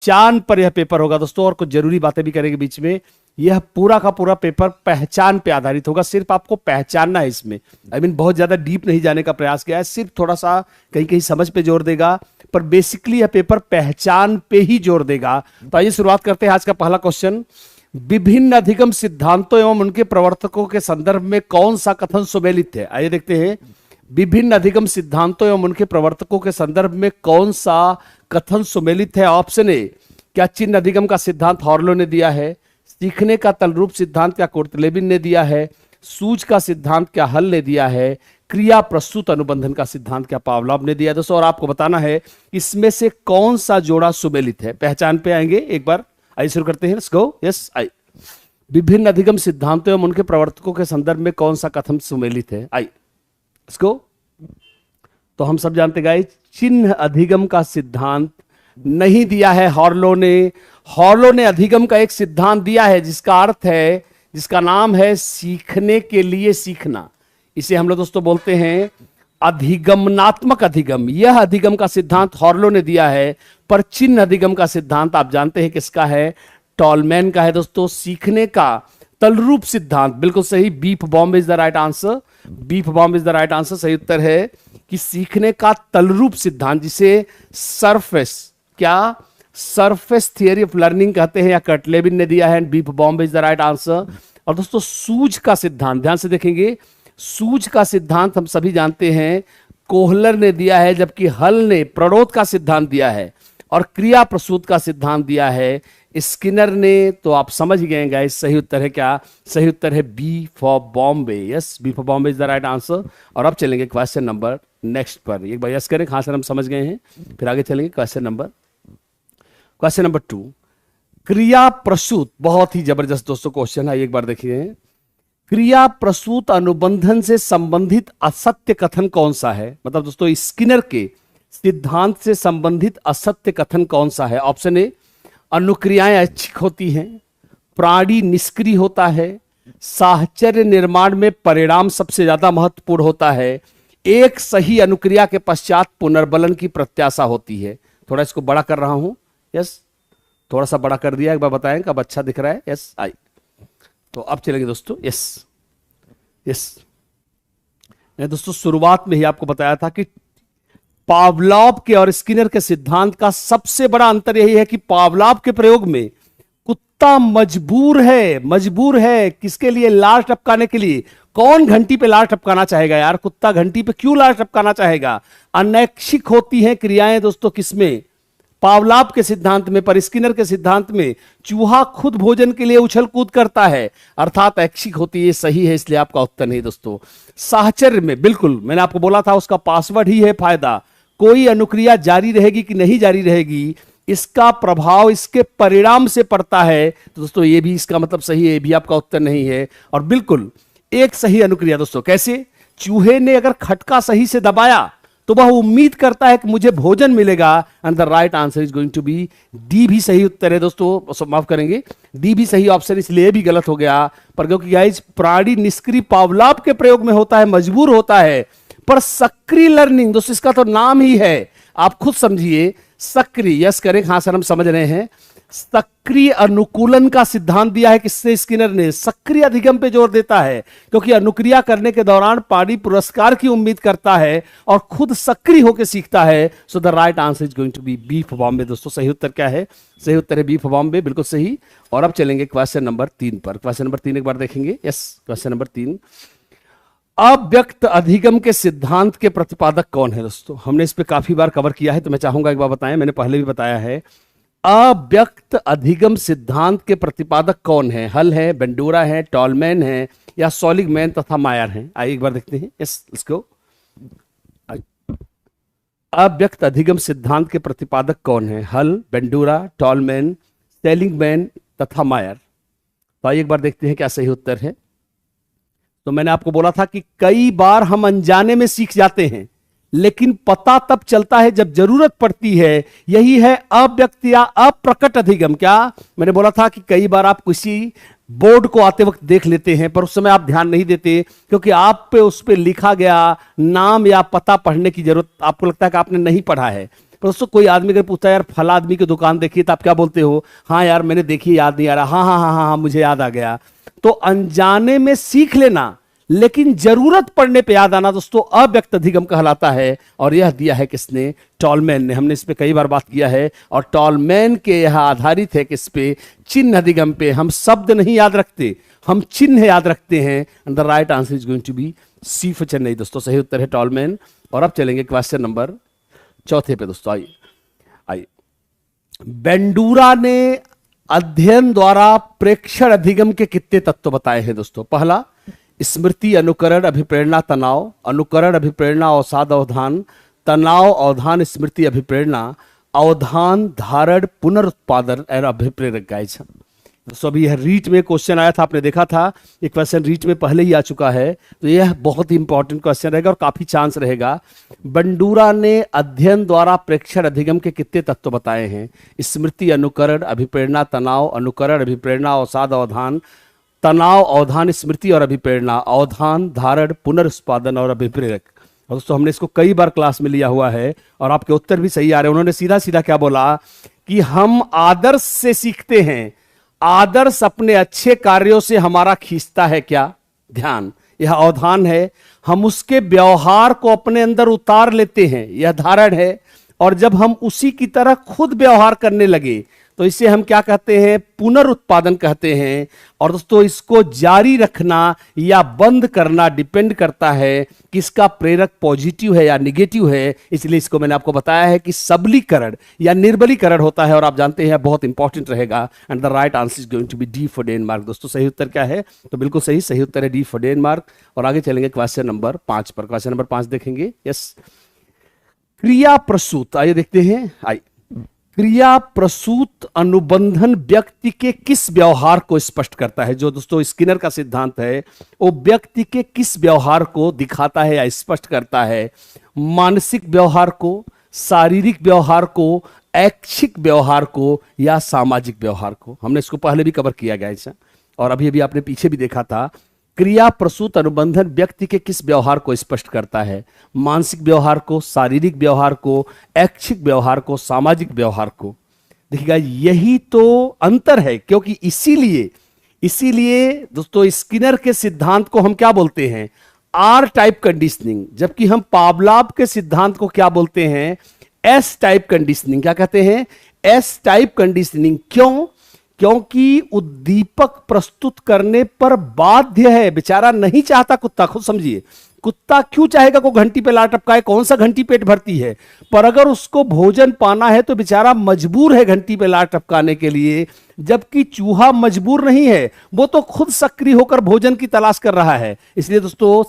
पहचान पर यह पेपर होगा दोस्तों, और कुछ जरूरी बातें भी करेंगे बीच में। यह पूरा का पूरा पेपर पहचान पे आधारित होगा, सिर्फ आपको पहचानना है इसमें। बहुत ज्यादा डीप नहीं जाने का प्रयास किया है, सिर्फ थोड़ा सा कहीं कहीं समझ पे जोर देगा, पर बेसिकली यह पेपर पहचान पे ही जोर देगा। तो आइए शुरुआत करते हैं आज का पहला क्वेश्चन। विभिन्न अधिगम सिद्धांतों एवं उनके प्रवर्तकों के संदर्भ में कौन सा कथन सुमेलित है? आइए देखते हैं, विभिन्न अधिगम सिद्धांतों एवं उनके प्रवर्तकों के संदर्भ में कौन सा कथन सुमेलित है। ऑप्शन ए, क्या चिन्ह अधिगम का सिद्धांत हॉर्लो ने दिया है? सीखने का तलरूप सिद्धांत क्या कोर्टलेबिन ने दिया है? सूझ का सिद्धांत क्या हल ने दिया है? क्रिया प्रस्तुत अनुबंधन का सिद्धांत क्या पावलॉव ने दिया? दोस्तों, और आपको बताना है इसमें से कौन सा जोड़ा सुमेलित है। पहचान पे आएंगे एक बार, आइए शुरू करते हैं। Let's go. यस, आई विभिन्न अधिगम सिद्धांतों एवं उनके प्रवर्तकों के संदर्भ में कौन सा कथन सुमेलित है? I let's go. तो हम सब जानते गाइस, चिन्ह अधिगम का सिद्धांत नहीं दिया है हॉर्लो ने। हॉर्लो ने अधिगम का एक सिद्धांत दिया है जिसका अर्थ है, जिसका नाम है सीखने के लिए सीखना। इसे हम लोग दोस्तों बोलते हैं अधिगमनात्मक अधिगम। यह अधिगम का सिद्धांत हॉर्लो ने दिया है, पर चिन्ह अधिगम का सिद्धांत आप जानते हैं किसका है? टॉलमैन का है दोस्तों। सीखने का तलरूप सिद्धांत, बिल्कुल सही, beef bomb is the right answer. Beef bomb is the right answer. सही उत्तर है कि सीखने का तलरूप सिद्धांत, जिसे सरफेस, क्या सरफेस थियरी ऑफ लर्निंग कहते हैं, या कटलेबिन ने दिया है। Beef bomb is the right answer. और दोस्तों, सूझ का सिद्धांत ध्यान से देखेंगे, सूझ का सिद्धांत हम सभी जानते हैं कोहलर ने दिया है, जबकि हल ने प्रणोद का सिद्धांत दिया है और क्रिया प्रसूत का सिद्धांत दिया है स्किनर ने। तो आप समझ गए गाइस, सही उत्तर है क्या? सही उत्तर है B for Bombay. Yes, B for Bombay is the right answer. और अब चलेंगे क्वेश्चन नंबर नेक्स्ट पर। एक बार यस करें, खास हम समझ गए हैं, फिर आगे चलेंगे क्वेश्चन नंबर 2। क्रिया प्रसूत, बहुत ही जबरदस्त दोस्तों क्वेश्चन है, एक बार देखिए। क्रिया प्रसूत अनुबंधन से संबंधित असत्य कथन कौन सा है? मतलब दोस्तों, स्किनर के सिद्धांत से संबंधित असत्य कथन कौन सा है? ऑप्शन ए, अनुक्रियाएं ऐच्छिक होती हैं, प्राणी निष्क्रिय होता है, साहचर्य निर्माण में परिणाम सबसे ज्यादा महत्वपूर्ण होता है, एक सही अनुक्रिया के पश्चात पुनर्बलन की प्रत्याशा होती है। थोड़ा इसको बड़ा कर रहा हूं। यस, थोड़ा सा बड़ा कर दिया, एक बार बताएं कब अच्छा दिख रहा है। यस, आई। तो अब चलेंगे दोस्तों। यस, मैं दोस्तों शुरुआत में ही आपको बताया था कि पावलॉव के और स्किनर के सिद्धांत का सबसे बड़ा अंतर यही है कि पावलॉव के प्रयोग में कुत्ता मजबूर है किसके लिए? लार टपकाने के लिए। कौन घंटी पे लार टपकाना चाहेगा यार? कुत्ता घंटी पे क्यों लार टपकाना चाहेगा? अनैच्छिक होती हैं क्रियाएं दोस्तों किसमें? पावलॉव के सिद्धांत में। पर स्किनर के सिद्धांत में चूहा खुद भोजन के लिए उछल कूद करता है, अर्थात ऐच्छिक होती है। सही है, इसलिए आपका उत्तर नहीं दोस्तों। साहचर्य में, बिल्कुल मैंने आपको बोला था उसका पासवर्ड ही है फायदा। कोई अनुक्रिया जारी रहेगी कि नहीं जारी रहेगी, इसका प्रभाव इसके परिणाम से पड़ता है। तो दोस्तों, ये भी इसका मतलब सही है, ये भी आपका उत्तर नहीं है। और बिल्कुल एक सही अनुक्रिया दोस्तों, कैसे? चूहे ने अगर खटका सही से दबाया तो वह उम्मीद करता है कि मुझे भोजन मिलेगा, and the right answer is going to be D. भी सही उत्तर है दोस्तों, माफ करेंगे, डी भी सही ऑप्शन, इसलिए भी गलत हो गया। पर क्योंकि गाइस प्राणी निष्क्रिय पावलॉव के प्रयोग में होता है, मजबूर होता है, पर सक्रिय लर्निंग दोस्तों, इसका तो नाम ही है, आप खुद समझिए, सक्रिय। यस करें, हाँ सर हम समझ रहे हैं। सक्रिय अनुकूलन का सिद्धांत दिया है किससे? स्किनर ने। सक्रिय अधिगम पे जोर देता है क्योंकि अनुक्रिया करने के दौरान प्राणी पुरस्कार की उम्मीद करता है और खुद सक्रिय होकर सीखता है। So the right answer is going to be B for Bombay. दोस्तों, सही उत्तर क्या है? सही उत्तर है बी फॉर बॉम्बे, बिल्कुल सही। और अब चलेंगे क्वेश्चन नंबर 3 पर। क्वेश्चन नंबर 3 एक बार देखेंगे। यस, क्वेश्चन नंबर 3, अव्यक्त अधिगम के सिद्धांत के प्रतिपादक कौन है? दोस्तों, हमने इस पे काफी बार कवर किया है, तो मैं चाहूंगा एक बार बताएं, मैंने पहले भी बताया है। अव्यक्त अधिगम सिद्धांत के प्रतिपादक कौन है? हल है, बेंडूरा है, टॉलमैन है, या सॉलिगमैन तथा मायर है? आइए एक बार देखते हैं। यस, लेट्स गो। अव्यक्त अधिगम सिद्धांत के प्रतिपादक कौन है? हल, बेंडूरा, टॉलमैन, सेलिगमैन तथा मायर। तो आइए एक बार देखते हैं क्या सही उत्तर है। तो मैंने आपको बोला था कि कई बार हम अनजाने में सीख जाते हैं, लेकिन पता तब चलता है जब जरूरत पड़ती है। यही है अव्यक्त या अप्रकट अधिगम। क्या मैंने बोला था कि कई बार आप किसी बोर्ड को आते वक्त देख लेते हैं, पर उस समय आप ध्यान नहीं देते क्योंकि आप पे उस पे लिखा गया नाम या पता पढ़ने की जरूरत, आपको लगता है कि आपने नहीं पढ़ा है। पर दोस्तों कोई आदमी अगर पूछता है यार फला आदमी की दुकान देखिए, तो आप क्या बोलते हो? हाँ यार मैंने देखी, याद नहीं आ रहा, हाँ हाँ हाँ हाँ हाँ मुझे याद आ गया। तो अनजाने में सीख लेना, लेकिन जरूरत पड़ने पे याद आना दोस्तों अव्यक्त अधिगम कहलाता है। और यह दिया है किसने? टॉलमैन ने। हमने इस पे कई बार बात किया है, और टॉलमैन के यह आधारित है किस पे? चिन्ह अधिगम पे। हम शब्द नहीं याद रखते, हम चिन्ह याद रखते हैं। And the right answer is going to be C for Chennai. दोस्तों सही उत्तर है टॉलमैन। और अब चलेंगे क्वेश्चन नंबर चौथे पे दोस्तों। आइए आइए, बेंडूरा ने अध्ययन द्वारा प्रेक्षण अधिगम के कितने तत्व बताए हैं दोस्तों? पहला, स्मृति, अनुकरण, अभिप्रेरणा, तनाव। अनुकरण, अभिप्रेरणा, अवसाद, अवधान। तनाव, अवधान, स्मृति, अभिप्रेरणा, अवधान, धारण, पुनरुत्पादन और अभिप्रेरक। गाइस दोस्तों अभी यह रीट में क्वेश्चन आया था, आपने देखा था, एक क्वेश्चन रीट में पहले ही आ चुका है, तो यह बहुत ही इंपॉर्टेंट क्वेश्चन रहेगा और काफी चांस रहेगा। बंडूरा ने अध्ययन द्वारा प्रेक्षण अधिगम के कितने तत्व बताए हैं? स्मृति, अनुकरण, अभिप्रेरणा, तनाव। अनुकरण, अभिप्रेरणा, अवसाद, अवधान। तनाव, अवधान, स्मृति और अभिप्रेरणा। अवधान, धारण, पुनरुत्पादन और अभिप्रेरक। और दोस्तों हमने इसको कई बार क्लास में लिया हुआ है और आपके उत्तर भी सही आ रहे हैं। उन्होंने सीधा सीधा क्या बोला कि हम आदर्श से सीखते हैं, आदर्श अपने अच्छे कार्यों से हमारा खींचता है क्या? ध्यान। यह अवधान है। हम उसके व्यवहार को अपने अंदर उतार लेते हैं, यह धारण है। और जब हम उसी की तरह खुद व्यवहार करने लगे तो इसे हम क्या कहते हैं? पुनरुत्पादन कहते हैं। और दोस्तों इसको जारी रखना या बंद करना डिपेंड करता है कि इसका प्रेरक पॉजिटिव है या निगेटिव है। इसलिए इसको मैंने आपको बताया है कि सबलीकरण या निर्बलीकरण होता है, और आप जानते हैं बहुत इंपॉर्टेंट रहेगा। And the right answer is going to be D for Denmark. दोस्तों सही उत्तर क्या है? तो बिल्कुल सही, सही उत्तर है डी फॉर डेनमार्क। और आगे चलेंगे क्वेश्चन नंबर 5 पर। क्वेश्चन नंबर 5 देखेंगे। यस, क्रिया प्रसूत। आइए देखते हैं। आइए, क्रिया प्रसूत अनुबंधन व्यक्ति के किस व्यवहार को स्पष्ट करता है? जो दोस्तों स्किनर का सिद्धांत है वो व्यक्ति के किस व्यवहार को दिखाता है या स्पष्ट करता है? मानसिक व्यवहार को, शारीरिक व्यवहार को, ऐच्छिक व्यवहार को या सामाजिक व्यवहार को? हमने इसको पहले भी कवर किया गया है और अभी अभी आपने पीछे भी देखा था। क्रिया प्रसूत अनुबंधन व्यक्ति के किस व्यवहार को स्पष्ट करता है? मानसिक व्यवहार को, शारीरिक व्यवहार को, ऐच्छिक व्यवहार को, सामाजिक व्यवहार को? देखिएगा यही तो अंतर है, क्योंकि इसीलिए दोस्तों स्किनर के सिद्धांत को हम क्या बोलते हैं? आर टाइप कंडीशनिंग, जबकि हम पावलाव के सिद्धांत को क्या बोलते हैं? S type conditioning. क्या कहते हैं? S type conditioning. क्यों? क्योंकि उद्दीपक प्रस्तुत करने पर बाध्य है, बेचारा नहीं चाहता कुत्ता। खुद समझिए, कुत्ता क्यों चाहेगा को घंटी पे लात टपकाए? कौन सा घंटी पेट भरती है? पर अगर उसको भोजन पाना है तो बेचारा मजबूर है घंटी पे लात टपकाने के लिए। जबकि चूहा मजबूर नहीं है, वो तो खुद सक्रिय होकर भोजन की तलाश कर रहा है। इसलिए दोस्तों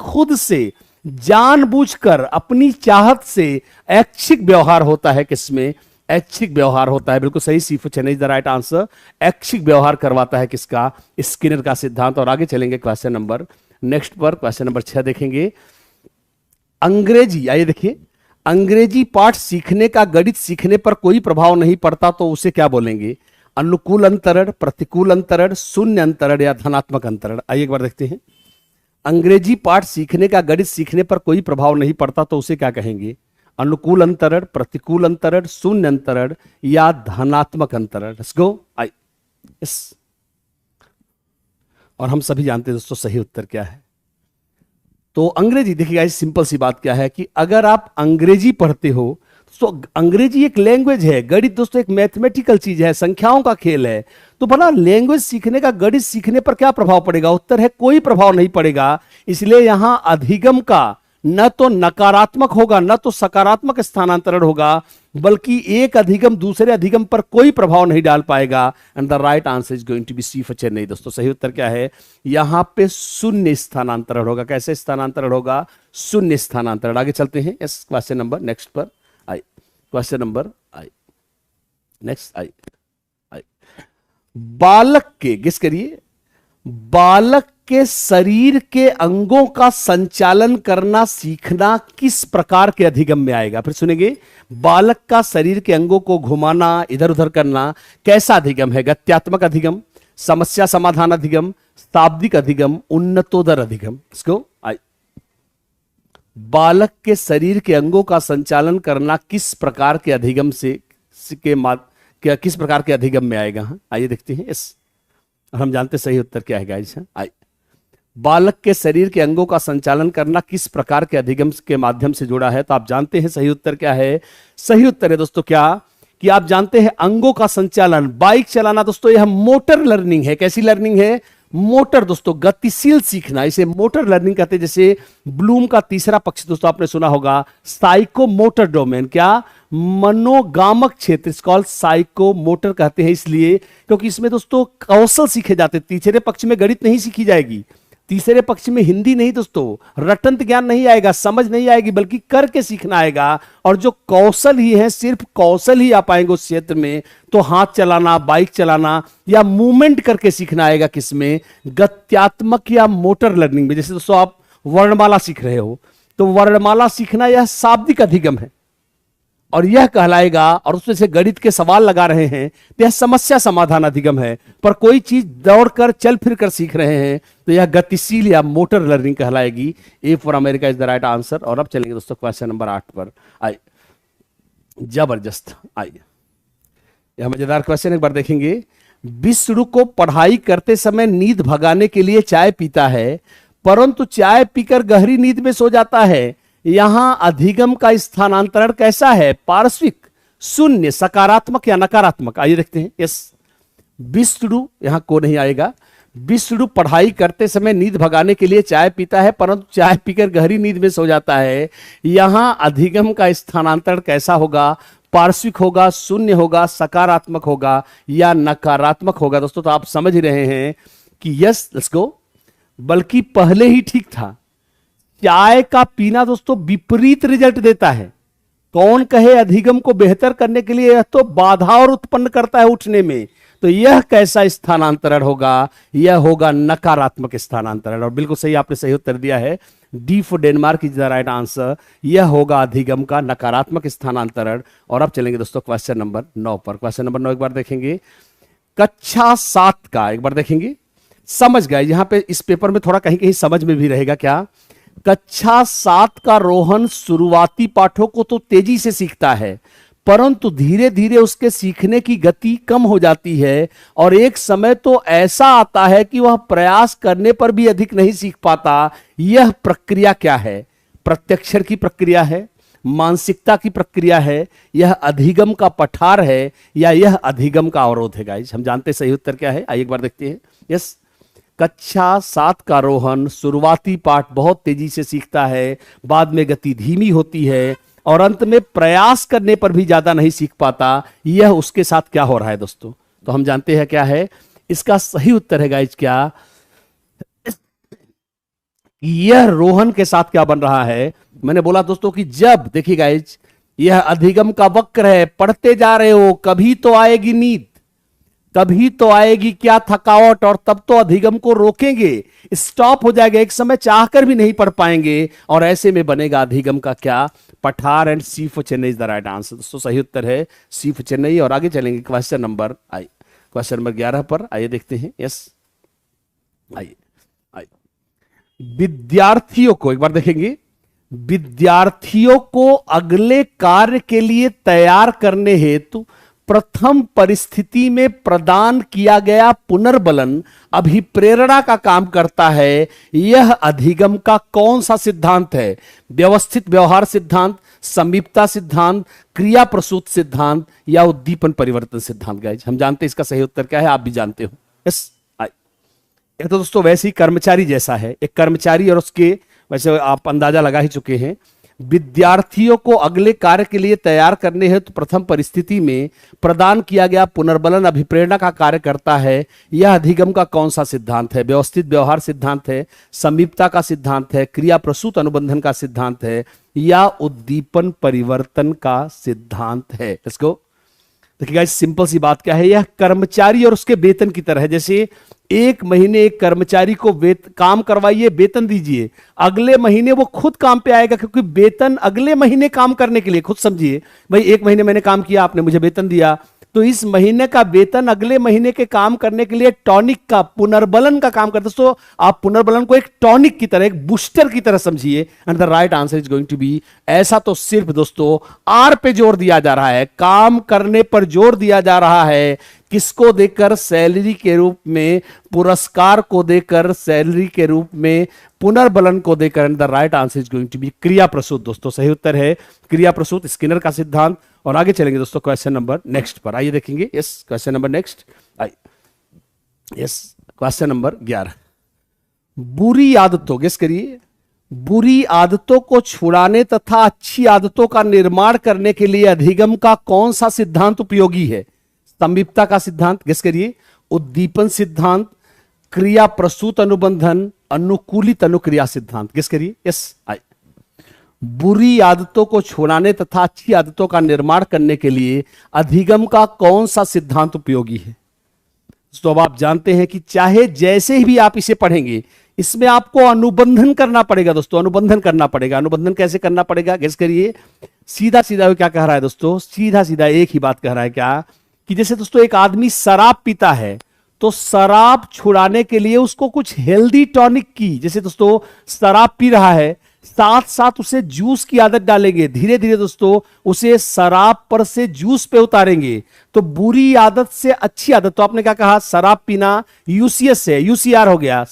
खुद से जानबूझकर अपनी चाहत से ऐच्छिक व्यवहार होता है। किसमें? ऐच्छिक व्यवहार होता है। बिल्कुल सही, C for Chennai is the right answer. ऐच्छिक व्यवहार करवाता है किसका? स्किनर का सिद्धांत। और आगे चलेंगे क्वेश्चन नंबर नेक्स्ट पर। क्वेश्चन नंबर 6 देखेंगे। अंग्रेजी। आइए देखिए, अंग्रेजी पाठ सीखने का गणित सीखने पर कोई प्रभाव नहीं पड़ता तो उसे क्या बोलेंगे? अनुकूल अंतरण, प्रतिकूल अंतरण, शून्य अंतरण या धनात्मक अंतरण? आइए एक बार देखते हैं। अंग्रेजी पाठ सीखने का गणित सीखने पर कोई प्रभाव नहीं पड़ता तो उसे क्या कहेंगे? अनुकूल अंतरण, प्रतिकूल अंतरण, शून्य अंतरण या धनात्मक अंतरण? Let's go. I yes. और हम सभी जानते हैं दोस्तों सही उत्तर क्या है। तो अंग्रेजी, देखिएगा इस सिंपल सी बात क्या है कि अगर आप अंग्रेजी पढ़ते हो तो अंग्रेजी एक लैंग्वेज है। गणित दोस्तों एक मैथमेटिकल चीज है, संख्याओं का खेल है। तो भला लैंग्वेज सीखने का गणित सीखने पर क्या प्रभाव पड़ेगा? उत्तर है कोई प्रभाव नहीं पड़ेगा। इसलिए यहां अधिगम का न तो नकारात्मक होगा न तो सकारात्मक स्थानांतरण होगा, बल्कि एक अधिगम दूसरे अधिगम पर कोई प्रभाव नहीं डाल पाएगा। And the right answer is going to be C for Chennai. दोस्तों सही उत्तर क्या है? यहां पे शून्य स्थानांतरण होगा। कैसे स्थानांतरण होगा? शून्य स्थानांतरण। आगे चलते हैं इस क्वेश्चन नंबर नेक्स्ट पर। I question number I next I I बालक के, गेस करिए, बालक के शरीर के अंगों का संचालन करना सीखना किस प्रकार के अधिगम में आएगा? फिर सुनेंगे, बालक का शरीर के अंगों को घुमाना, इधर उधर करना कैसा अधिगम है? गत्यात्मक अधिगम, समस्या समाधान अधिगम, शाब्दिक अधिगम, उन्नतोदर अधिगम? इसको आई बालक के शरीर के अंगों का संचालन करना किस प्रकार के अधिगम किस प्रकार के अधिगम में आएगा? हाँ, आइए देखते हैं। इस हम जानते सही उत्तर क्या है गाइस। आइए, बालक के शरीर के अंगों का संचालन करना किस प्रकार के अधिगम के माध्यम से जुड़ा है? तो आप जानते हैं सही उत्तर क्या है। सही उत्तर है दोस्तों क्या कि आप जानते हैं अंगों का संचालन, बाइक चलाना दोस्तों, यह मोटर लर्निंग है। कैसी लर्निंग है? मोटर दोस्तों, गतिशील सीखना, इसे मोटर लर्निंग कहते हैं। जैसे ब्लूम का तीसरा पक्ष दोस्तों आपने सुना होगा, साइकोमोटर डोमेन, क्या? मनोगामक क्षेत्र, कॉल्ड साइकोमोटर कहते हैं इसलिए क्योंकि इसमें दोस्तों कौशल सीखे जाते। तीसरे पक्ष में गणित नहीं सीखी जाएगी, तीसरे पक्ष में हिंदी नहीं दोस्तों, रटंत ज्ञान नहीं आएगा, समझ नहीं आएगी, बल्कि करके सीखना आएगा। और जो कौशल ही है, सिर्फ कौशल ही आ पाएंगे उस क्षेत्र में, तो हाथ चलाना, बाइक चलाना या मूवमेंट करके सीखना आएगा। किसमें? गत्यात्मक या मोटर लर्निंग में। जैसे दोस्तों आप वर्णमाला सीख रहे हो, तो वर्णमाला सीखना यह शाब्दिक अधिगम है और यह कहलाएगा, और उसमें से गणित के सवाल लगा रहे हैं तो यह समस्या समाधान अधिगम है। पर कोई चीज दौड़कर चल फिर कर सीख रहे हैं तो यह गतिशील या मोटर लर्निंग कहलाएगी। A for America is the right answer. और अब चलेंगे दोस्तों क्वेश्चन नंबर 8 पर। आइए, जबरदस्त, आइए, यह मजेदार क्वेश्चन एक बार देखेंगे। विष्णु को पढ़ाई करते समय नींद भगाने के लिए चाय पीता है, परंतु चाय पीकर गहरी नींद में सो जाता है। यहां अधिगम का स्थानांतरण कैसा है? पार्श्विक, शून्य, सकारात्मक या नकारात्मक? आइए देखते हैं। यस, विष्णु, यहां को नहीं आएगा। विष्णु पढ़ाई करते समय नींद भगाने के लिए चाय पीता है, परंतु चाय पीकर गहरी नींद में सो जाता है। यहां अधिगम का स्थानांतरण कैसा होगा? पार्श्विक होगा, शून्य होगा, सकारात्मक होगा या नकारात्मक होगा? दोस्तों तो आप समझ ही रहे हैं कि यस, लेट्स गो, बल्कि पहले ही ठीक था। चाय का पीना दोस्तों विपरीत रिजल्ट देता है। कौन कहे अधिगम को बेहतर करने के लिए, यह तो बाधा और उत्पन्न करता है उठने में। तो यह कैसा स्थानांतरण होगा? यह होगा नकारात्मक स्थानांतरण। और बिल्कुल सही, आपने सही उत्तर दिया है। D for Denmark is the right answer. यह होगा अधिगम का नकारात्मक स्थानांतरण। और अब चलेंगे दोस्तों क्वेश्चन नंबर 9 पर। क्वेश्चन नंबर 9 एक बार देखेंगे, कक्षा 7 का एक बार देखेंगे। समझ गए, यहां पे इस पेपर में थोड़ा कहीं कहीं समझ में भी रहेगा। क्या? कक्षा 7 का रोहन शुरुआती पाठों को तो तेजी से सीखता है, परंतु धीरे धीरे उसके सीखने की गति कम हो जाती है और एक समय तो ऐसा आता है कि वह प्रयास करने पर भी अधिक नहीं सीख पाता। यह प्रक्रिया क्या है? प्रत्यक्षर की प्रक्रिया है, मानसिकता की प्रक्रिया है, यह अधिगम का पठार है या यह अधिगम का अवरोध है? गाइस हम जानते हैं सही उत्तर क्या है, आइए एक बार देखते हैं। यस, कक्षा 7 का रोहन शुरुआती पाठ बहुत तेजी से सीखता है, बाद में गति धीमी होती है और अंत में प्रयास करने पर भी ज्यादा नहीं सीख पाता। यह उसके साथ क्या हो रहा है दोस्तों? तो हम जानते हैं क्या है इसका सही उत्तर है गाइज, क्या यह रोहन के साथ क्या बन रहा है? मैंने बोला दोस्तों कि जब देखिए गाइज, यह अधिगम का वक्र है, पढ़ते जा रहे हो, कभी तो आएगी नींद, कभी तो आएगी क्या थकावट, और तब तो अधिगम को रोकेंगे, स्टॉप हो जाएगा, एक समय चाहकर भी नहीं पढ़ पाएंगे और ऐसे में बनेगा अधिगम का क्या? पठार। And C for Chennai is the right answer. दोस्तों सही उत्तर है सी फॉर चेन्नई। और आगे चलेंगे क्वेश्चन नंबर 11 पर। आइए देखते हैं। यस, आइए विद्यार्थियों को एक बार देखेंगे। विद्यार्थियों को अगले कार्य के लिए तैयार करने हेतु प्रथम परिस्थिति में प्रदान किया गया पुनर्बलन अभिप्रेरणा का काम करता है। यह अधिगम का कौन सा सिद्धांत है? व्यवस्थित व्यवहार सिद्धांत, समीपता सिद्धांत, क्रिया प्रसूत सिद्धांत या उद्दीपन परिवर्तन सिद्धांत? गाइज हम जानते हैं इसका सही उत्तर क्या है, आप भी जानते हो। यस, ये तो दोस्तों वैसे ही कर्मचारी जैसा है, एक कर्मचारी और उसके, वैसे आप अंदाजा लगा ही चुके हैं। विद्यार्थियों को अगले कार्य के लिए तैयार करने हेतु प्रथम परिस्थिति में प्रदान किया गया पुनर्बलन अभिप्रेरणा का कार्य करता है। यह अधिगम का कौन सा सिद्धांत है? व्यवस्थित व्यवहार सिद्धांत है, समीपता का सिद्धांत है, क्रिया प्रसूत अनुबंधन का सिद्धांत है या उद्दीपन परिवर्तन का सिद्धांत है? इसको देखिएगा, सिंपल सी बात क्या है, यह कर्मचारी और उसके वेतन की तरह है। जैसे एक महीने एक कर्मचारी को काम करवाइए, वेतन दीजिए, अगले महीने वो खुद काम पे आएगा, क्योंकि वेतन अगले महीने काम करने के लिए, खुद समझिए भाई, एक महीने मैंने काम किया, आपने मुझे वेतन दिया, तो इस महीने का वेतन अगले महीने के काम करने के लिए टॉनिक का, पुनर्बलन का काम करता है। दोस्तों आप पुनर्बलन को एक टॉनिक की तरह, एक बूस्टर की तरह समझिए, and the right answer is going to be, ऐसा तो सिर्फ दोस्तों आर पे जोर दिया जा रहा है, काम करने पर जोर दिया जा रहा है। किसको देकर? सैलरी के रूप में, पुरस्कार को देकर, सैलरी के रूप में, पुनर्बलन को देकर। And the right answer is going to be क्रिया प्रसूत। दोस्तों सही उत्तर है क्रिया प्रसूत, स्किनर का सिद्धांत। और आगे चलेंगे दोस्तों क्वेश्चन नंबर नेक्स्ट पर, आइए देखेंगे। Yes question number next, yes question number 11। बुरी आदतों, गेस करिए, बुरी आदतों को छुड़ाने तथा अच्छी आदतों का निर्माण करने के लिए अधिगम का कौन सा सिद्धांत उपयोगी है? स्तंभितता का सिद्धांत, गेस करिए, उद्दीपन सिद्धांत, क्रिया प्रसूत अनुबंधन, अनुकूलित अनुक्रिया सिद्धांत, गेस करिए। यस, बुरी आदतों को छुड़ाने तथा अच्छी आदतों का निर्माण करने के लिए अधिगम का कौन सा सिद्धांत उपयोगी है? तो अब आप जानते हैं कि चाहे जैसे भी आप इसे पढ़ेंगे, इसमें आपको अनुबंधन करना पड़ेगा दोस्तों, अनुबंधन करना पड़ेगा। अनुबंधन कैसे करना पड़ेगा? गेस करिए। सीधा सीधा क्या कह रहा है दोस्तों? सीधा सीधा एक ही बात कह रहा है, क्या कि जैसे दोस्तों एक आदमी शराब पीता है, तो शराब छुड़ाने के लिए उसको कुछ हेल्दी टॉनिक की, जैसे दोस्तों शराब पी रहा है, साथ साथ उसे जूस की आदत डालेंगे, धीरे धीरे दोस्तों उसे शराब पर से जूस पे उतारेंगे। तो बुरी आदत से अच्छी आदत, तो आपने क्या कहा? शराब पीना यूसीएस से यूसीआर हो गया,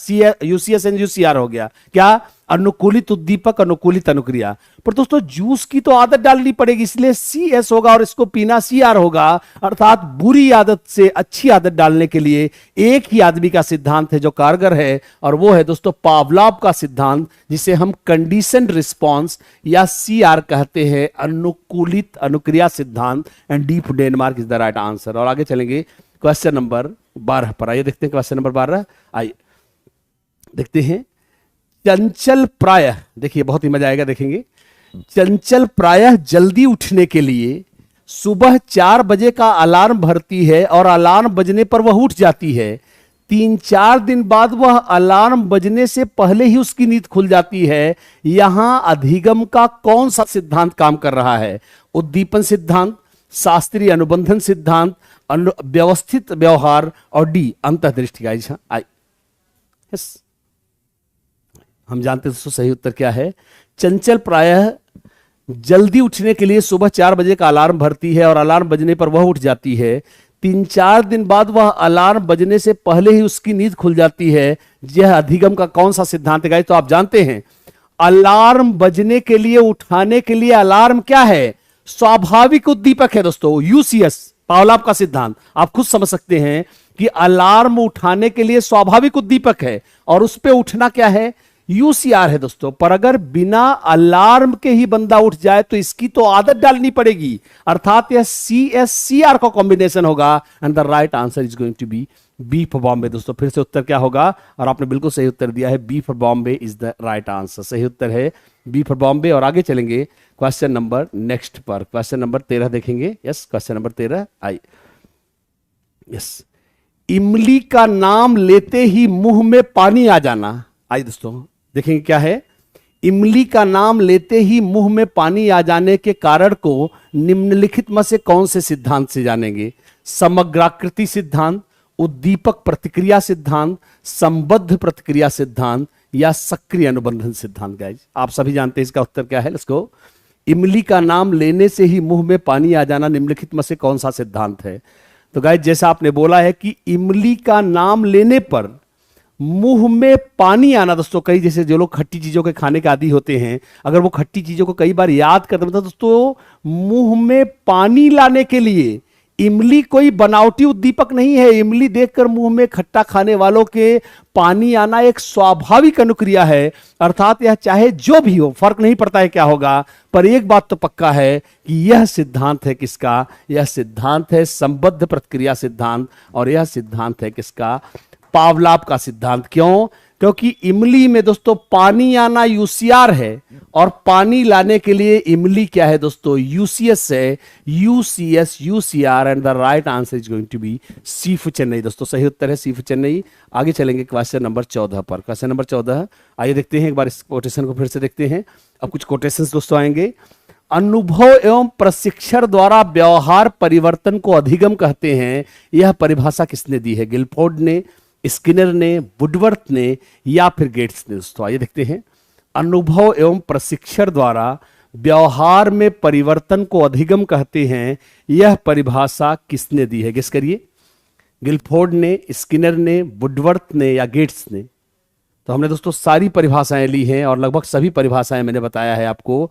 यूसीएस एंड यूसीआर हो गया, क्या? अनुकूलित उद्दीपक, अनुकूलित अनुक्रिया। पर दोस्तों जूस की तो आदत डालनी पड़ेगी, इसलिए सीएस होगा और इसको पीना सीआर होगा। अर्थात बुरी आदत से अच्छी आदत डालने के लिए एक ही आदमी का सिद्धांत है जो कारगर है, और वो है दोस्तों पावलोव का सिद्धांत, जिसे हम कंडीशनड रिस्पॉन्स या सीआर कहते हैं, अनुकूलित अनुक्रिया सिद्धांत। And D for Denmark is the right answer. और आगे चलेंगे क्वेश्चन नंबर 12 पर, आइए देखते हैं क्वेश्चन नंबर 12। आइए देखते हैं। चंचल प्रायः, देखिए बहुत ही मजा आएगा, देखेंगे। चंचल प्रायः जल्दी उठने के लिए सुबह 4 बजे का अलार्म भरती है और अलार्म बजने पर वह उठ जाती है। 3-4 दिन बाद वह अलार्म बजने से पहले ही उसकी नींद खुल जाती है। यहां अधिगम का कौन सा सिद्धांत काम कर रहा है? उद्दीपन सिद्धांत, शास्त्रीय अनुबंधन सिद्धांत, व्यवस्थित व्यवहार, और डी अंतर्दृष्टि। यस, हम जानते हैं दोस्तों सही उत्तर क्या है। चंचल प्रायः जल्दी उठने के लिए सुबह 4 बजे का अलार्म भरती है और अलार्म बजने पर वह उठ जाती है। 3-4 दिन बाद वह अलार्म बजने से पहले ही उसकी नींद खुल जाती है। यह अधिगम का कौन सा सिद्धांत है? तो आप जानते हैं अलार्म बजने के लिए, उठाने के लिए अलार्म क्या है? स्वाभाविक उद्दीपक है दोस्तों, यूसीएस, पावलोव का सिद्धांत। आप खुद समझ सकते हैं कि अलार्म उठाने के लिए स्वाभाविक उद्दीपक है, और उस पर उठना क्या है? यूसीआर है दोस्तों। पर अगर बिना अलार्म के ही बंदा उठ जाए तो इसकी तो आदत डालनी पड़ेगी, अर्थात यह सीएससीआर का कॉम्बिनेशन होगा। And the right answer is going to be B for Bombay. दोस्तों फिर से उत्तर क्या होगा? और आपने बिल्कुल सही उत्तर दिया है, B for Bombay is the right answer. सही उत्तर है बी फॉर बॉम्बे। और आगे चलेंगे क्वेश्चन नंबर नेक्स्ट पर, क्वेश्चन नंबर 13 देखेंगे। यस, क्वेश्चन नंबर 13 आई। यस, इमली का नाम लेते ही मुंह में पानी आ जाना। आई दोस्तों देखेंगे क्या है। इमली का नाम लेते ही मुंह में पानी आ जाने के कारण को निम्नलिखित में से कौन से सिद्धांत से जानेंगे? समग्राकृति सिद्धांत, उद्दीपक प्रतिक्रिया सिद्धांत, संबद्ध प्रतिक्रिया सिद्धांत, या सक्रिय अनुबंधन सिद्धांत। गाइज आप सभी जानते हैं इसका उत्तर क्या है। Let's go. इमली का नाम लेने से ही मुंह में पानी आ जाना निम्नलिखित में से कौन सा सिद्धांत है? तो गाइज जैसा आपने बोला है कि इमली का नाम लेने पर मुंह में पानी आना, दोस्तों कई जैसे जो लोग खट्टी चीजों के खाने के आदी होते हैं, अगर वो खट्टी चीजों को कई बार याद करते हैं, तो दोस्तों मुंह में पानी लाने के लिए इमली कोई बनावटी उद्दीपक नहीं है। इमली देखकर मुंह में खट्टा खाने वालों के पानी आना एक स्वाभाविक अनुक्रिया है। अर्थात यह चाहे जो भी हो, फर्क नहीं पड़ता है क्या होगा, पर एक बात तो पक्का है कि यह सिद्धांत है किसका? यह सिद्धांत है संबद्ध प्रतिक्रिया सिद्धांत, और यह सिद्धांत है किसका? पावलोव का सिद्धांत। क्यों? क्योंकि इमली में दोस्तों पानी आना यूसीआर है, और पानी लाने के लिए इमली क्या है दोस्तों? यूसीएस है। UCS UCR. And the right answer is going to be C for Chennai. दोस्तों सही उत्तर है सी फॉर चेन्नई। आगे चलेंगे क्वेश्चन नंबर 14 पर। क्वेश्चन नंबर 14 आइए देखते हैं, एक बार इस कोटेशन को फिर से देखते हैं। अब कुछ कोटेशंस दोस्तों आएंगे। अनुभव एवं प्रशिक्षण द्वारा व्यवहार परिवर्तन को अधिगम कहते हैं, यह परिभाषा किसने दी है? गिलफोर्ड ने, स्किनर ने, वुडवर्थ ने या फिर गेट्स ने? दोस्तों आइए देखते हैं। अनुभव एवं प्रशिक्षण द्वारा व्यवहार में परिवर्तन को अधिगम कहते हैं, यह परिभाषा किसने दी है? गेस करिए। गिलफोर्ड ने, स्किनर ने, वुडवर्थ ने या गेट्स ने? तो हमने दोस्तों सारी परिभाषाएं ली हैं और लगभग सभी परिभाषाएं मैंने बताया है आपको।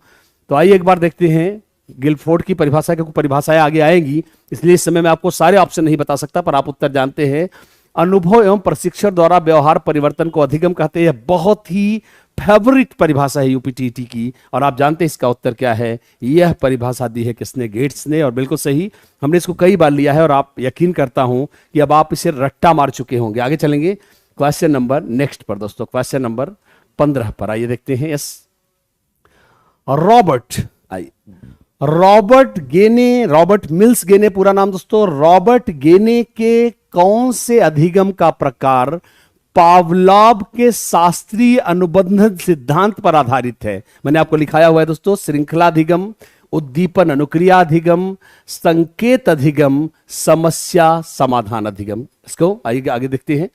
तो आइए एक बार देखते हैं गिलफोर्ड की परिभाषा, क्योंकि परिभाषाएं आगे आएंगी इसलिए इस समय मैं आपको सारे ऑप्शन नहीं बता सकता, पर आप उत्तर जानते हैं। अनुभव एवं प्रशिक्षण द्वारा व्यवहार परिवर्तन को अधिगम कहते हैं, यह बहुत ही फेवरेट परिभाषा है यूपीटीटी की, और आप जानते हैं इसका उत्तर क्या है? यह परिभाषा दी है किसने? गेट्स ने। और बिल्कुल सही, हमने इसको कई बार लिया है और आप यकीन करता हूं कि अब आप इसे रट्टा मार चुके होंगे। आगे चलेंगे क्वेश्चन नंबर नेक्स्ट पर दोस्तों, क्वेश्चन नंबर 15 पर आइए देखते हैं। यस, रॉबर्ट मिल्स गेने पूरा नाम दोस्तों। रॉबर्ट गेने के कौन से अधिगम का प्रकार पावलोव के शास्त्रीय अनुबंधन सिद्धांत पर आधारित है? मैंने आपको लिखाया हुआ है दोस्तों, श्रृंखलाधिगम, उद्दीपन अनुक्रिया अधिगम, संकेत अधिगम, समस्या समाधान अधिगम। इसको आइए आगे देखते हैं।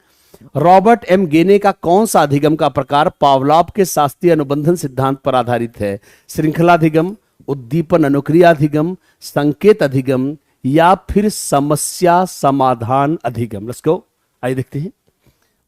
रॉबर्ट एम गेने का कौन सा अधिगम का प्रकार पावलोव के शास्त्रीय अनुबंधन सिद्धांत पर आधारित है? श्रृंखलाधिगम, उद्दीपन अनुक्रिया अधिगम, संकेत अधिगम या फिर समस्या समाधान अधिगम? लेट्स गो, आइए देखते हैं।